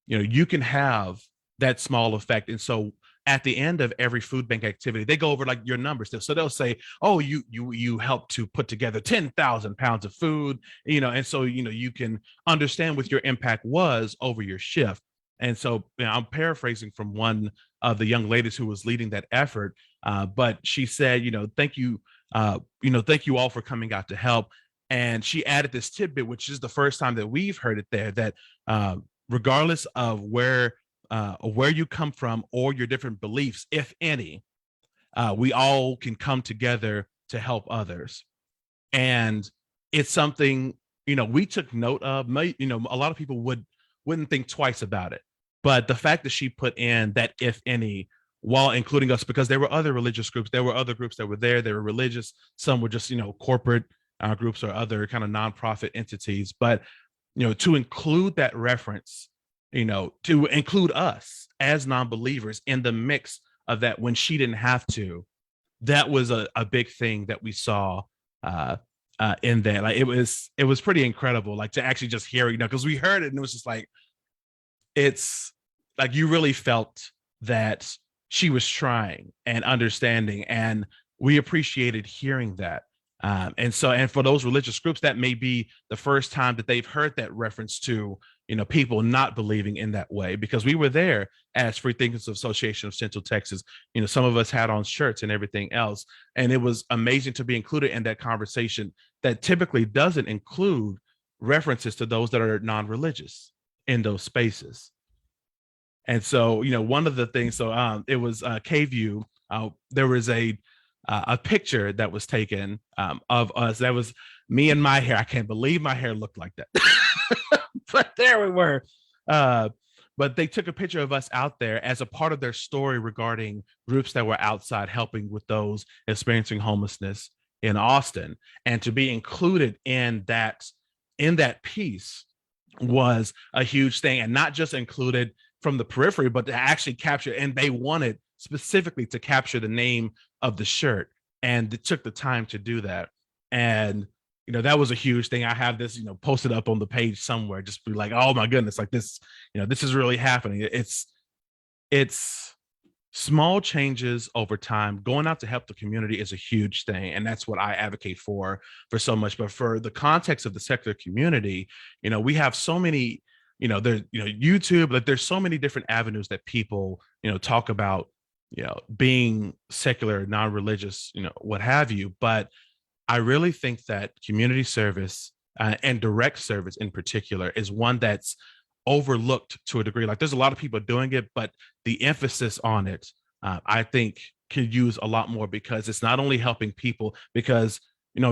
Speaker 4: you can have that small effect. And so at the end of every food bank activity, they go over like your numbers. So they'll say, oh, you helped to put together 10,000 pounds of food, and so, you can understand what your impact was over your shift. And so I'm paraphrasing from one of the young ladies who was leading that effort. But she said, thank you, thank you all for coming out to help. And she added this tidbit, which is the first time that we've heard it there, that regardless of where you come from or your different beliefs, if any, we all can come together to help others. And it's something, we took note of. A lot of people wouldn't think twice about it. But the fact that she put in that if any, while including us, because there were other religious groups, there were other groups that were there. They were religious. Some were just, corporate groups or other kind of nonprofit entities. But, to include that reference, to include us as non-believers in the mix of that when she didn't have to, that was a big thing that we saw in there. Like it was pretty incredible, like to actually just hear, because we heard it and it was just like, it's like you really felt that she was trying and understanding, and we appreciated hearing that. And for those religious groups, that may be the first time that they've heard that reference to, people not believing in that way, because we were there as Free Thinkers Association of Central Texas. Some of us had on shirts and everything else. And it was amazing to be included in that conversation that typically doesn't include references to those that are non-religious in those spaces. And so, one of the things, it was KView. There was a picture that was taken of us. That was me and my hair. I can't believe my hair looked like that. But there we were. But they took a picture of us out there as a part of their story regarding groups that were outside helping with those experiencing homelessness in Austin. And to be included in that piece was a huge thing, and not just included from the periphery, but to actually capture. And they wanted specifically to capture the name of the shirt, and it took the time to do that. And that was a huge thing. I have this posted up on the page somewhere, just be like, oh my goodness, like this, this is really happening. It's small changes over time. Going out to help the community is a huge thing, and that's what I advocate for so much. But for the context of the secular community, we have so many, there's YouTube, like there's so many different avenues that people talk about being secular, non-religious, what have you. But I really think that community service and direct service in particular is one that's overlooked to a degree. Like there's a lot of people doing it, but the emphasis on it, I think could use a lot more, because it's not only helping people, because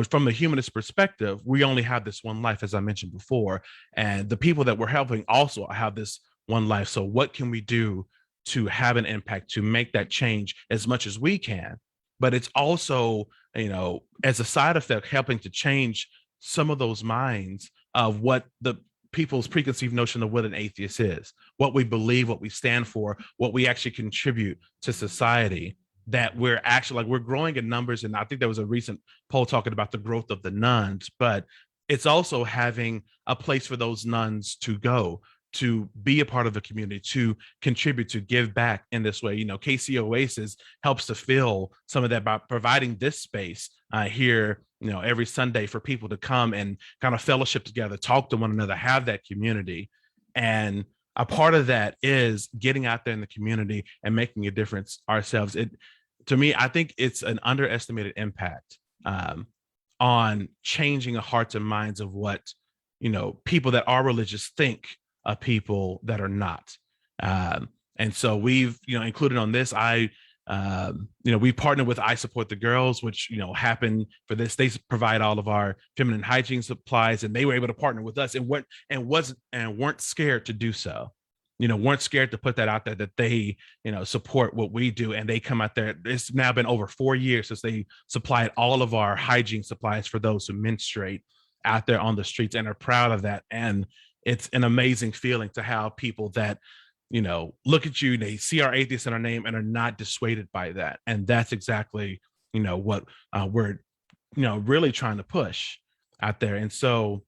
Speaker 4: from the humanist perspective, we only have this one life, as I mentioned before, and the people that we're helping also have this one life. So what can we do to have an impact, to make that change as much as we can? But it's also, as a side effect, helping to change some of those minds of what the people's preconceived notion of what an atheist is, what we believe, what we stand for, what we actually contribute to society, that we're actually, like, we're growing in numbers. And I think there was a recent poll talking about the growth of the nuns, but it's also having a place for those nuns to go, to be a part of the community, to contribute, to give back in this way. KC Oasis helps to fill some of that by providing this space here, every Sunday for people to come and kind of fellowship together, talk to one another, have that community. And a part of that is getting out there in the community and making a difference ourselves. To me, I think it's an underestimated impact on changing the hearts and minds of what, people that are religious think of people that are not. And so we've, included on this, we partnered with I Support the Girls, which, happened for this. They provide all of our feminine hygiene supplies, and they were able to partner with us and weren't scared to do so. Weren't scared to put that out there, that they, support what we do. And they come out there. It's now been over 4 years since they supplied all of our hygiene supplies for those who menstruate out there on the streets, and are proud of that. And it's an amazing feeling to have people that, look at you, they see our atheist in our name and are not dissuaded by that. And that's exactly, what we're, really trying to push out there. And so,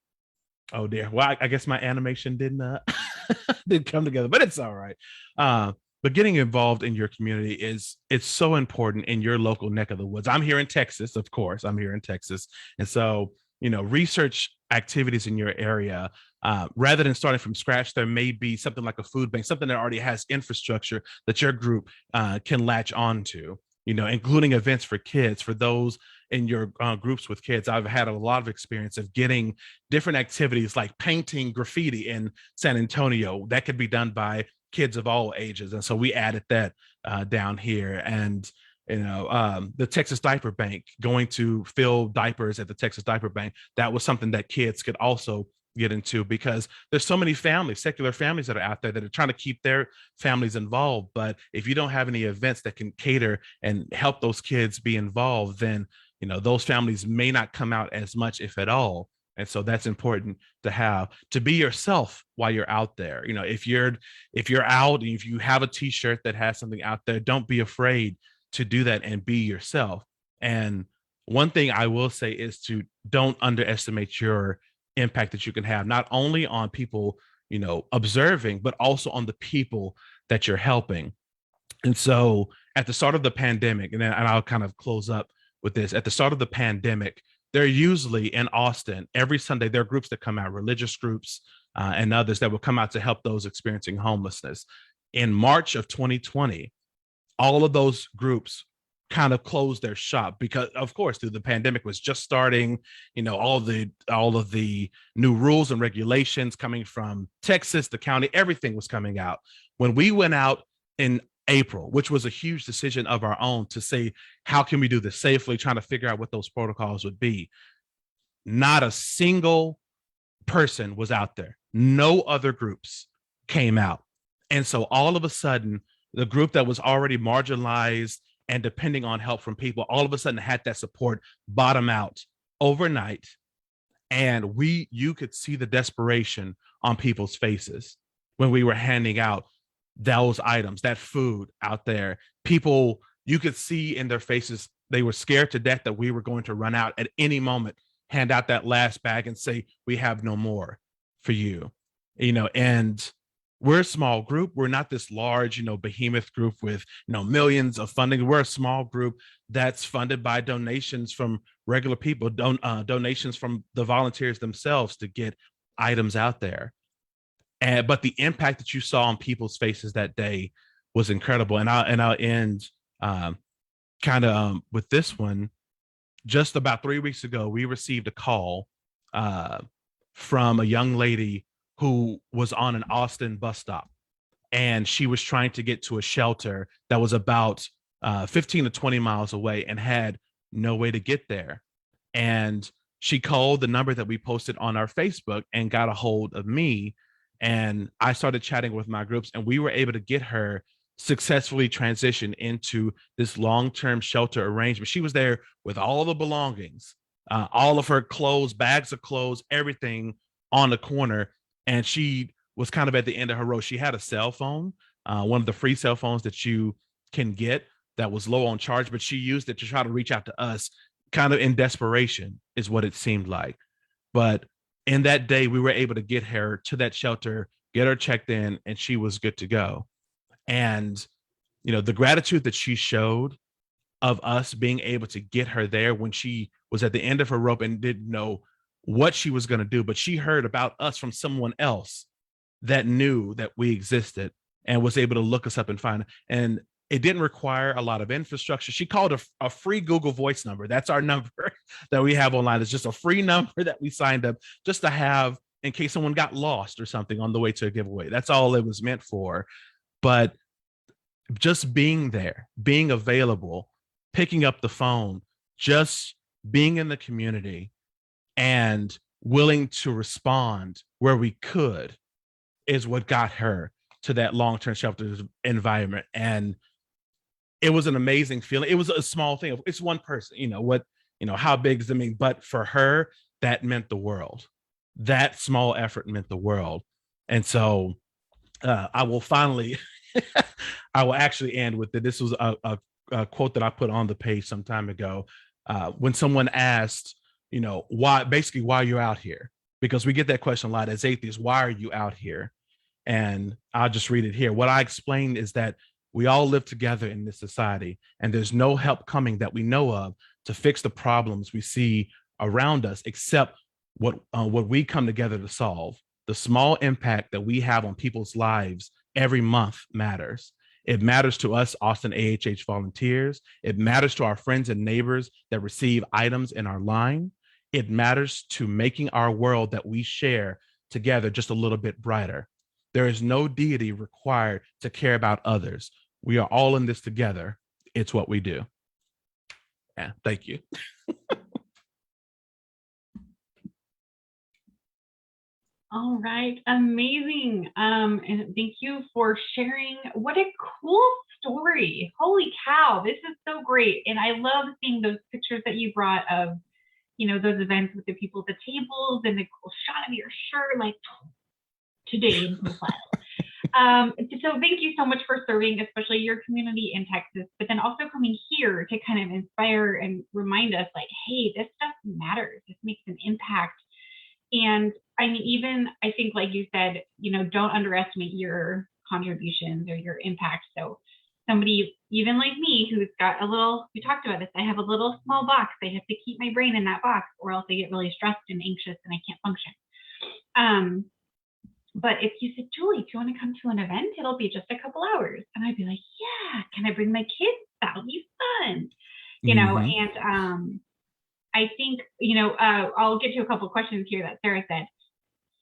Speaker 4: oh dear, well, I guess my animation didn't come together, but it's all right. But getting involved in your community it's so important in your local neck of the woods. I'm here in Texas, of course. I'm here in Texas. And so, research activities in your area. Rather than starting from scratch, there may be something like a food bank, something that already has infrastructure that your group can latch onto, including events for kids, for those in your groups with kids. I've had a lot of experience of getting different activities like painting graffiti in San Antonio that could be done by kids of all ages. And so we added that down here. And the Texas Diaper Bank, going to fill diapers at the Texas Diaper Bank, that was something that kids could also get into, because there's so many families, secular families, that are out there that are trying to keep their families involved. But if you don't have any events that can cater and help those kids be involved, then those families may not come out as much, if at all. And so that's important to have, to be yourself while you're out there. If you're out and if you have a t-shirt that has something out there, don't be afraid to do that and be yourself. And one thing I will say is to don't underestimate your impact that you can have, not only on people, observing, but also on the people that you're helping. And so at the start of the pandemic, and I'll kind of close up with this, at the start of the pandemic, they're usually in Austin every Sunday. There are groups that come out, religious groups and others that will come out to help those experiencing homelessness. In March of 2020, all of those groups kind of closed their shop because, of course, the pandemic was just starting. All of the new rules and regulations coming from Texas, the county, everything was coming out. When we went out in April, which was a huge decision of our own to say, how can we do this safely, trying to figure out what those protocols would be, not a single person was out there. No other groups came out. And so all of a sudden, the group that was already marginalized and depending on help from people, all of a sudden had that support bottom out overnight. And you could see the desperation on people's faces when we were handing out those items, that food out there. People, you could see in their faces, they were scared to death that we were going to run out at any moment, hand out that last bag and say, we have no more for you, and we're a small group. We're not this large, behemoth group with, millions of funding. We're a small group that's funded by donations from regular people, donations from the volunteers themselves to get items out there. But the impact that you saw on people's faces that day was incredible. And I'll end with this one. Just about 3 weeks ago, we received a call from a young lady who was on an Austin bus stop, and she was trying to get to a shelter that was about 15 to 20 miles away and had no way to get there. And she called the number that we posted on our Facebook and got a hold of me. And I started chatting with my groups, and we were able to get her successfully transitioned into this long-term shelter arrangement. She was there with all the belongings, all of her clothes, bags of clothes, everything on the corner. And she was kind of at the end of her rope. She had a cell phone, one of the free cell phones that you can get that was low on charge, but she used it to try to reach out to us kind of in desperation is what it seemed like. But in that day, we were able to get her to that shelter, get her checked in, and she was good to go. And, the gratitude that she showed of us being able to get her there when she was at the end of her rope and didn't know what she was going to do, but she heard about us from someone else that knew that we existed and was able to look us up and find. And it didn't require a lot of infrastructure. She called a free Google Voice number. That's our number that we have online. It's just a free number that we signed up just to have in case someone got lost or something on the way to a giveaway. That's all it was meant for. But just being there, being available, picking up the phone, just being in the community and willing to respond where we could is what got her to that long-term shelter environment. And it was an amazing feeling. It was a small thing. It's one person, how big does it mean? But for her, that meant the world. That small effort meant the world. And so I will actually end with it. This was a quote that I put on the page some time ago when someone asked, why you're out here? Because we get that question a lot as atheists, why are you out here? And I'll just read it here. What I explained is that we all live together in this society, and there's no help coming that we know of to fix the problems we see around us, except what we come together to solve. The small impact that we have on people's lives every month matters. It matters to us, Austin AHH volunteers. It matters to our friends and neighbors that receive items in our line. It matters to making our world that we share together just a little bit brighter. There is no deity required to care about others. We are all in this together. It's what we do. Yeah, thank you.
Speaker 2: All right, amazing. And thank you for sharing. What a cool story. Holy cow, this is so great. And I love seeing those pictures that you brought of, those events with the people at the tables and the cool shot of your shirt, like today in profile. So thank you so much for serving, especially your community in Texas, but then also coming here to kind of inspire and remind us like, hey, this stuff matters. This makes an impact. And I mean, even I think, like you said, don't underestimate your contributions or your impact. So somebody, even like me, who's got we talked about this, I have a little small box. I have to keep my brain in that box or else I get really stressed and anxious and I can't function. But if you said, Julie, if you want to come to an event, it'll be just a couple hours. And I'd be like, yeah, can I bring my kids? That'll be fun. And I think, I'll get to a couple of questions here that Sarah said.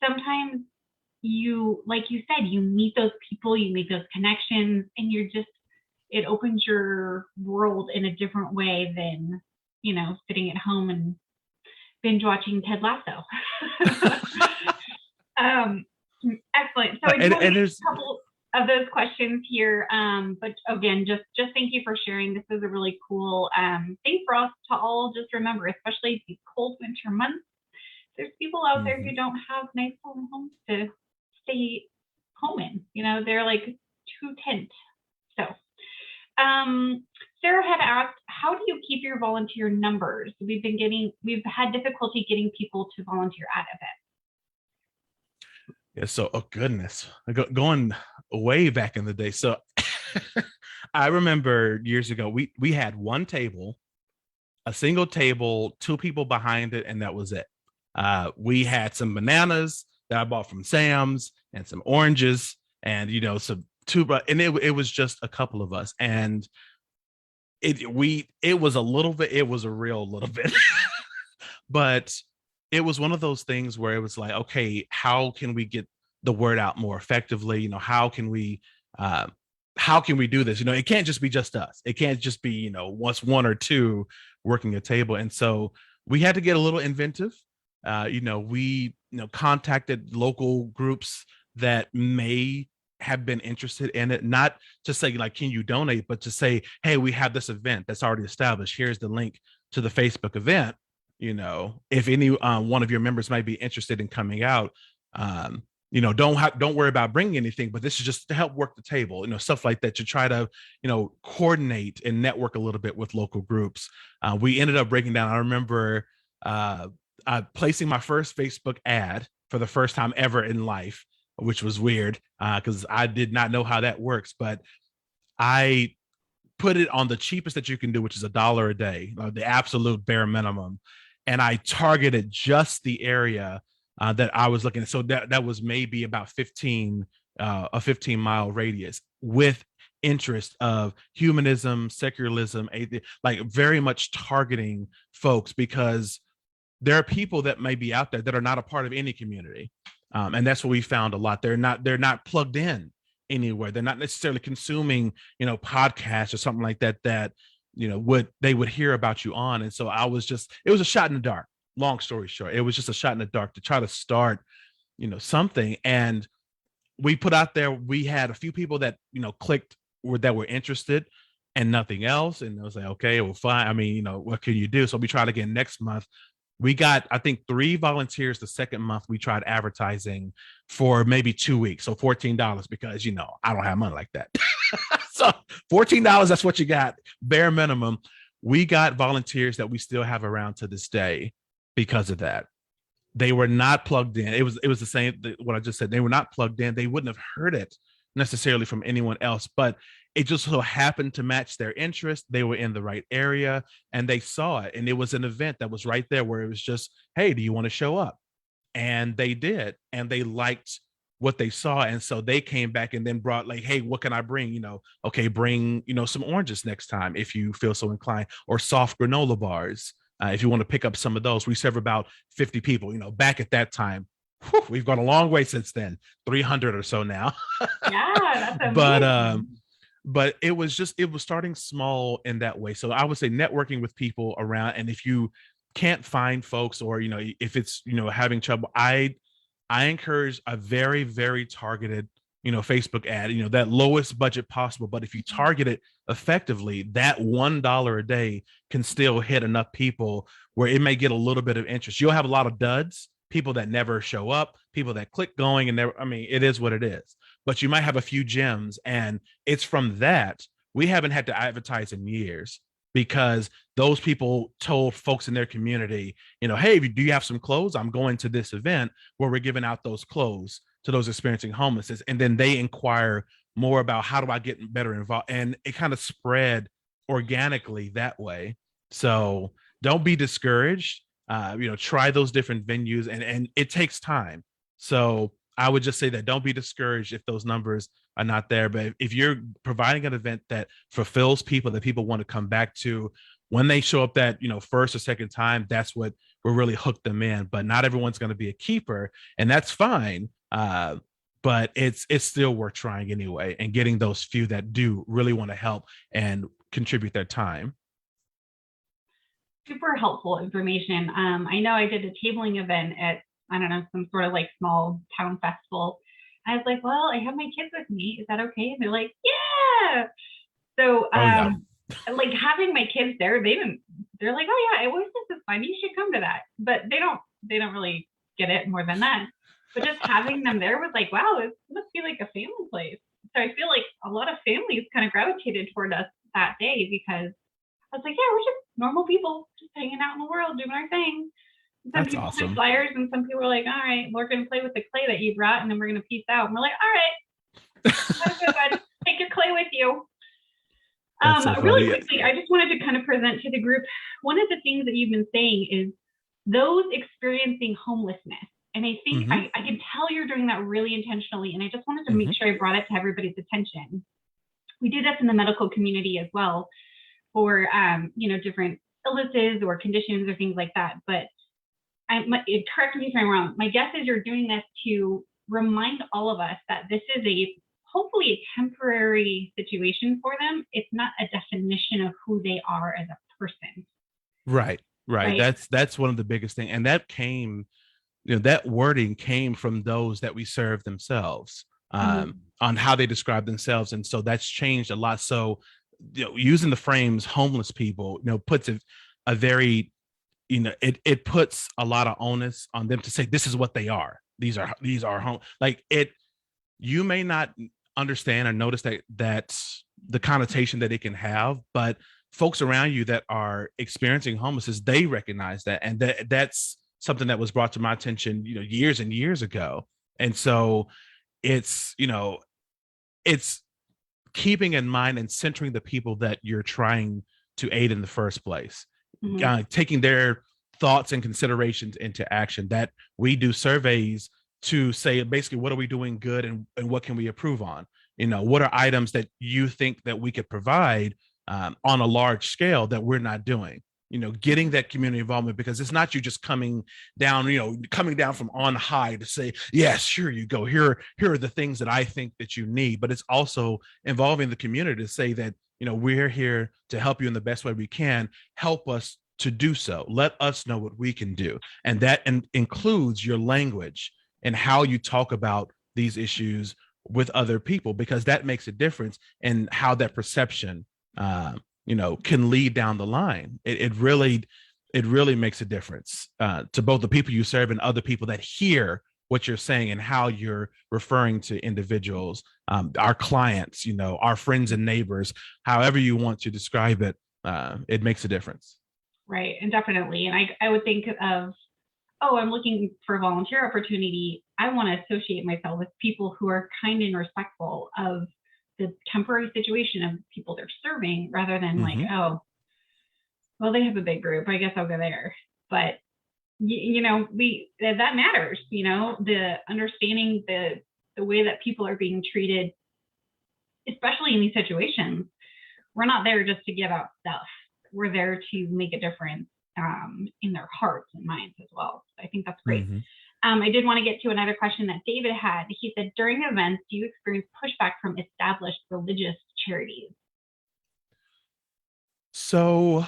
Speaker 2: Sometimes like you said, you meet those people, you make those connections, and it opens your world in a different way than, sitting at home and binge watching Ted Lasso. Excellent. So and there's a couple of those questions here. But again, just thank you for sharing. This is a really cool thing for us to all just remember, especially these cold winter months. There's people out there who don't have nice homes to stay home in. They're like too tent. So Sarah had asked, how do you keep your volunteer numbers? We've had difficulty getting people to volunteer at events.
Speaker 4: Yeah, so, oh goodness, going way back in the day. So I remember years ago, we had one table, a single table, two people behind it, and that was it. We had some bananas that I bought from Sam's and some oranges and, some tuba, and it was just a couple of us. And it was a real little bit, but it was one of those things where it was like, okay, how can we get the word out more effectively? How can we do this? It can't just be just us. It can't just be, once one or two working a table. And so we had to get a little inventive. We contacted local groups that may have been interested in it, not to say like, can you donate, but to say, hey, we have this event that's already established. Here's the link to the Facebook event. If any one of your members might be interested in coming out, don't worry about bringing anything, but this is just to help work the table, stuff like that, to try to, coordinate and network a little bit with local groups. We ended up breaking down. I remember placing my first Facebook ad for the first time ever in life, which was weird because I did not know how that works. But I put it on the cheapest that you can do, which is $1 a day, the absolute bare minimum. And I targeted just the area that I was looking at. So that was maybe about a 15-mile radius with interest of humanism, secularism, like very much targeting folks, because there are people that may be out there that are not a part of any community. And that's what we found a lot. They're not plugged in anywhere. They're not necessarily consuming, podcasts or something like that, they would hear about you on. And so it was a shot in the dark. Long story short, it was just a shot in the dark to try to start, something. And we put out there, we had a few people that, clicked that were interested and nothing else. And I was like, okay, well, fine. I mean, what can you do? So we tried again next month. We got, I think, 3 volunteers the second month. We tried advertising for maybe 2 weeks. So $14 because, I don't have money like that. So $14, that's what you got, bare minimum. We got volunteers that we still have around to this day because of that. They were not plugged in. It was the same, what I just said. They were not plugged in. They wouldn't have heard it necessarily from anyone else, but it just so happened to match their interest. They were in the right area and they saw it. And it was an event that was right there where it was just, hey, do you want to show up? And they did. And they liked what they saw. And so they came back and then brought like, hey, what can I bring? Okay, bring, some oranges next time if you feel so inclined, or soft granola bars. If you want to pick up some of those. We serve about 50 people, back at that time. Whew, we've gone a long way since then, 300 or so now.
Speaker 2: Yeah, that's amazing.
Speaker 4: But it was starting small in that way. So I would say networking with people around. And if you can't find folks, or, if it's, having trouble, I encourage a very, very targeted, Facebook ad, that lowest budget possible. But if you target it effectively, that $1 a day can still hit enough people where it may get a little bit of interest. You'll have a lot of duds, people that never show up, people that click going and never, it is what it is. But you might have a few gems, and it's from that. We haven't had to advertise in years because those people told folks in their community, hey, do you have some clothes? I'm going to this event where we're giving out those clothes to those experiencing homelessness. And then they inquire more about how do I get better involved? And it kind of spread organically that way. So don't be discouraged. Try those different venues, and it takes time. So I would just say that don't be discouraged if those numbers are not there. But if you're providing an event that fulfills people, that people want to come back to, when they show up that, first or second time, that's what will really hook them in. But not everyone's going to be a keeper, and that's fine. But it's still worth trying anyway, and getting those few that do really want to help and contribute their time.
Speaker 2: Super helpful information. I know I did a tabling event at, I don't know, some sort of like small town festival. I was like, well, I have my kids with me. Is that okay? And they're like, yeah. So like having my kids there, they're like, oh yeah, Oasis is fun. You should come to that. But they don't really get it more than that. But just having them there was like, wow, this must be like a family place. So I feel like a lot of families kind of gravitated toward us that day, because I was like, yeah, we're just normal people just hanging out in the world, doing our thing. Some
Speaker 4: That's
Speaker 2: people
Speaker 4: awesome.
Speaker 2: had flyers, and some people were like, all right, we're going to play with the clay that you brought, and then we're going to peace out. And we're like, all right, that's good. Take your clay with you. Really quickly, I just wanted to kind of present to the group, one of the things that you've been saying is those experiencing homelessness. And I think I can tell you're doing that really intentionally. And I just wanted to make sure I brought it to everybody's attention. We do this in the medical community as well for, different illnesses or conditions or things like that. But correct me if I'm wrong. My guess is you're doing this to remind all of us that this is hopefully a temporary situation for them. It's not a definition of who they are as a person.
Speaker 4: Right. That's one of the biggest things. And that came, that wording came from those that we serve themselves, on how they describe themselves. And so that's changed a lot. So, using the frames homeless people, puts a very, it puts a lot of onus on them to say, this is what they are. These are home. Like you may not understand or notice that's the connotation that it can have, but folks around you that are experiencing homelessness, they recognize that. And that's something that was brought to my attention, years and years ago. And so it's, it's keeping in mind and centering the people that you're trying to aid in the first place, taking their thoughts and considerations into action. That we do surveys to say basically what are we doing good, and what can we improve on. What are items that you think that we could provide on a large scale that we're not doing. Getting that community involvement, because it's not you just coming down from on high to say, yes, sure, you go here are the things that I think that you need. But it's also involving the community to say that we're here to help you in the best way we can. Help us to do so. Let us know what we can do. And that includes your language and how you talk about these issues with other people, because that makes a difference in how that perception can lead down the line. It really makes a difference to both the people you serve and other people that hear what you're saying and how you're referring to individuals, our clients, our friends and neighbors, however you want to describe it. It makes a difference.
Speaker 2: Right. And definitely. And I would think of, I'm looking for a volunteer opportunity. I want to associate myself with people who are kind and respectful of the temporary situation of people they're serving, rather than like, they have a big group, I guess I'll go there. But that matters, the understanding the way that people are being treated, especially in these situations. We're not there just to give out stuff. We're there to make a difference in their hearts and minds as well. So I think that's great. I did want to get to another question that David had. He said, during events, do you experience pushback from established religious charities?
Speaker 4: So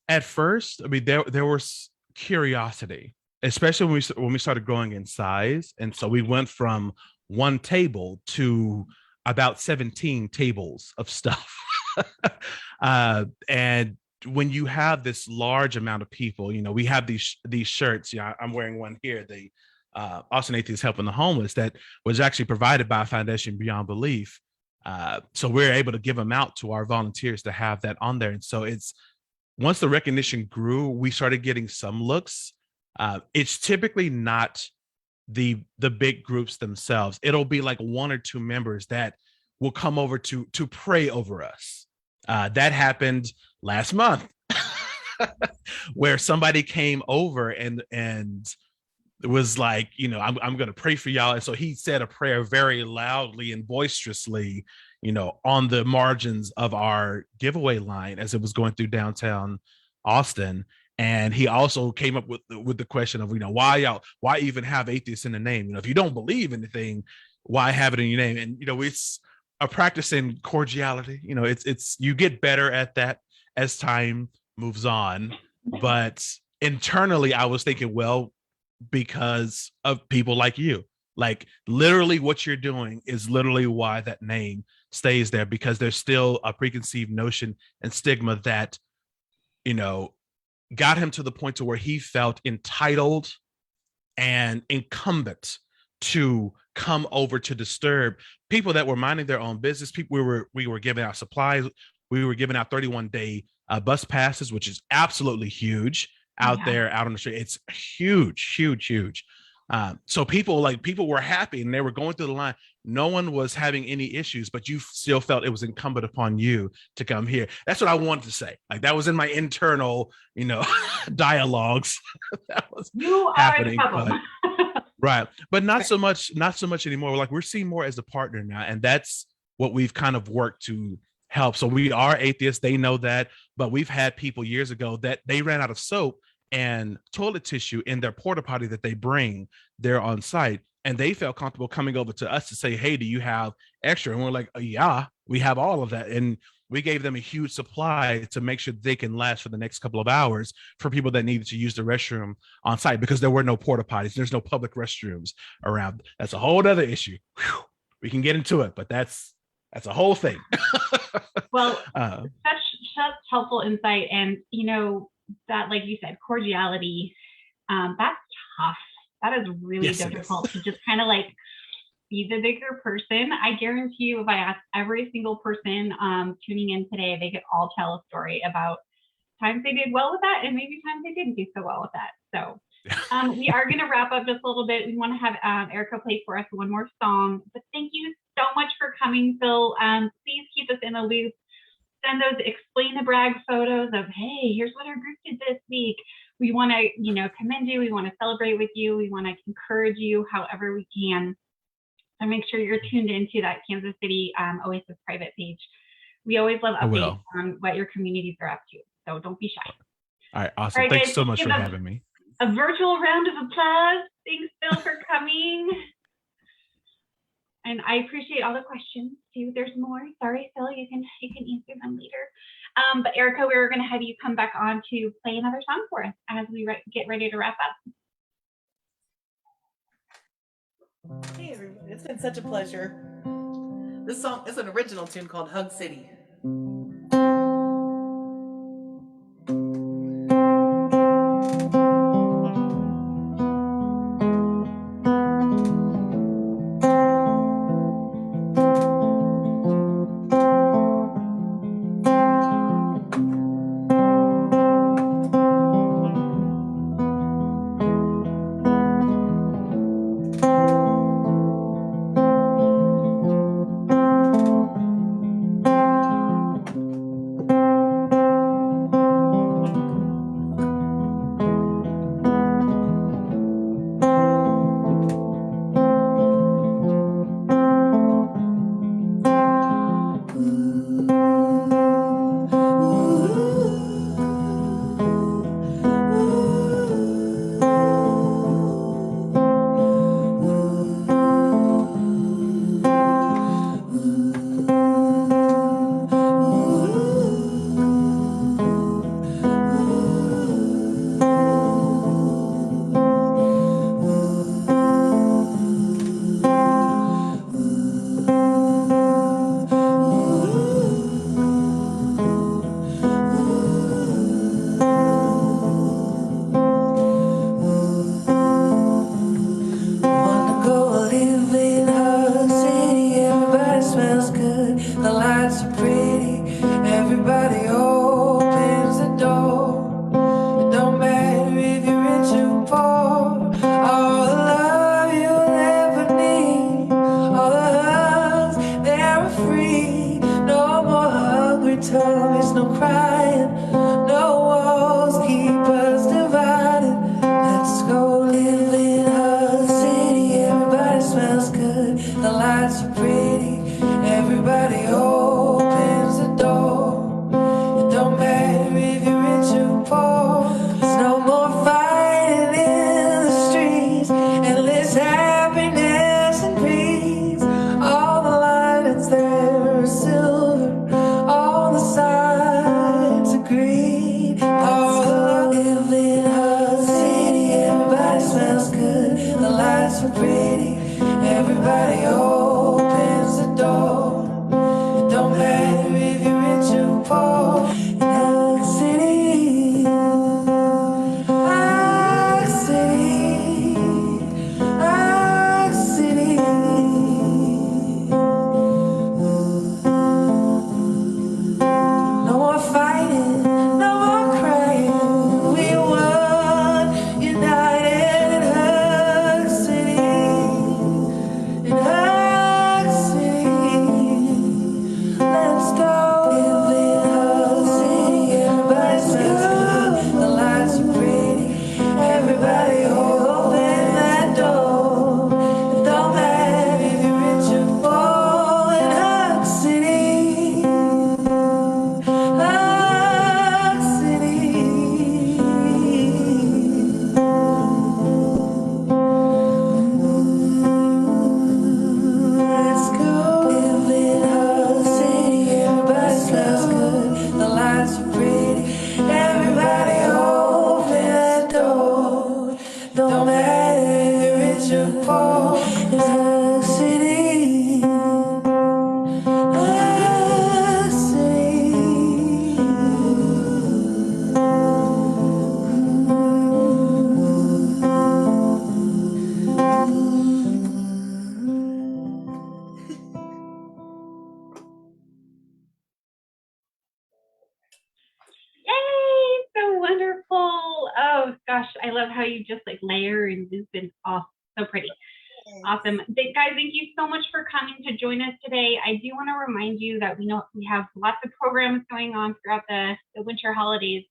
Speaker 4: at first, there was curiosity, especially when we started growing in size. And so we went from one table to about 17 tables of stuff. And when you have this large amount of people, we have these shirts. I'm wearing one here, the Austin Atheists Helping the Homeless, that was actually provided by Foundation Beyond Belief. So we're able to give them out to our volunteers to have that on there. And so once the recognition grew, we started getting some looks. It's typically not the big groups themselves. It'll be like one or two members that will come over to pray over us. That happened last month where somebody came over and it was like, I'm going to pray for y'all. And so he said a prayer very loudly and boisterously, on the margins of our giveaway line as it was going through downtown Austin. And he also came up with the question of, why even have atheists in the name? If you don't believe anything, why have it in your name? And, it's a practice in cordiality. It's you get better at that as time moves on. But internally, I was thinking, well, because of people like you, like literally what you're doing is literally why that name stays there, because there's still a preconceived notion and stigma that, got him to the point to where he felt entitled and incumbent to come over to disturb people that were minding their own business. People we were giving out supplies. We were giving out 31-day bus passes, which is absolutely huge out there, out on the street. It's huge, huge, huge. So people were happy and they were going through the line. No one was having any issues, but you still felt it was incumbent upon you to come here. That's what I wanted to say. Like that was in my internal, dialogues. That was happening. Right. But not so much anymore. Like we're seeing more as a partner now. And that's what we've kind of worked to help. So we are atheists. They know that, but we've had people years ago that they ran out of soap and toilet tissue in their porta potty that they bring there on site. And they felt comfortable coming over to us to say, hey, do you have extra? And we're like, yeah, we have all of that. And we gave them a huge supply to make sure they can last for the next couple of hours for people that needed to use the restroom on site, because there were no porta potties. There's no public restrooms around. That's a whole other issue. Whew. We can get into it, but that's a whole thing.
Speaker 2: Well, such helpful insight. And, that, like you said, cordiality, that's tough. That is really difficult to just kind of like be the bigger person. I guarantee you, if I ask every single person tuning in today, they could all tell a story about times they did well with that and maybe times they didn't do so well with that. So We are going to wrap up just a little bit. We want to have Erica play for us one more song. But thank you so much for coming, Phil. Please keep us in the loop. Send those explain the brag photos of, hey, here's what our group did this week. We want to, commend you. We want to celebrate with you. We want to encourage you however we can. So make sure you're tuned into that Kansas City Oasis private page. We always love updates on what your communities are up to. So don't be shy.
Speaker 4: All right, awesome. All right, thanks so much for having me.
Speaker 2: A virtual round of applause. Thanks, Phil, for coming. And I appreciate all the questions too. There's more. Sorry, Phil, you can answer them later. But Erica, we're going to have you come back on to play another song for us as we get ready to wrap
Speaker 3: up. Hey, everyone. It's been such a pleasure. This song is an original tune called Hug City.
Speaker 5: All the signs agree.
Speaker 2: gosh, I love how you just like layer and loop and oh, so pretty. Awesome. Guys, thank you so much for coming to join us today. I do want to remind you that we know we have lots of programs going on throughout the winter holidays,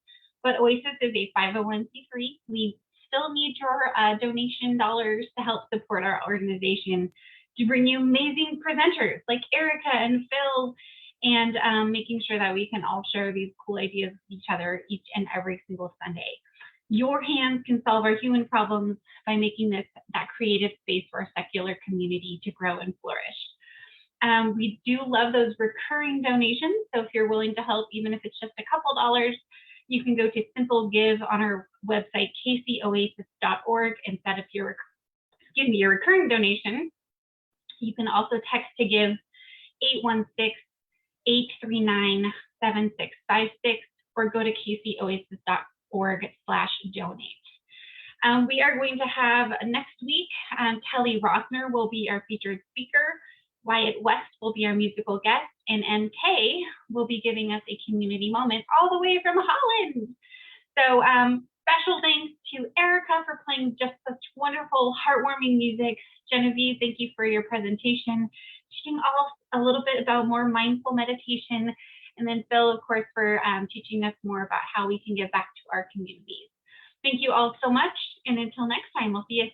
Speaker 2: but Oasis is a 501c3. We still need your donation dollars to help support our organization, to bring you amazing presenters like Erica and Phil, and making sure that we can all share these cool ideas with each other each and every single Sunday. Your hands can solve our human problems by making this that creative space for our secular community to grow and flourish. We do love those recurring donations. So if you're willing to help, even if it's just a couple dollars, you can go to Simple Give on our website, kcoasis.org, and set up your recurring donation. You can also text to give 816-839-7656 or go to kcoasis.org/donate. We are going to have next week, Kelly Rothner will be our featured speaker. Wyatt West will be our musical guest, and MK will be giving us a community moment all the way from Holland. So special thanks to Erica for playing just such wonderful, heartwarming music. Genevieve, thank you for your presentation, teaching us a little bit about more mindful meditation. And then Phil, of course, for teaching us more about how we can give back to our communities. Thank you all so much. And until next time, we'll see you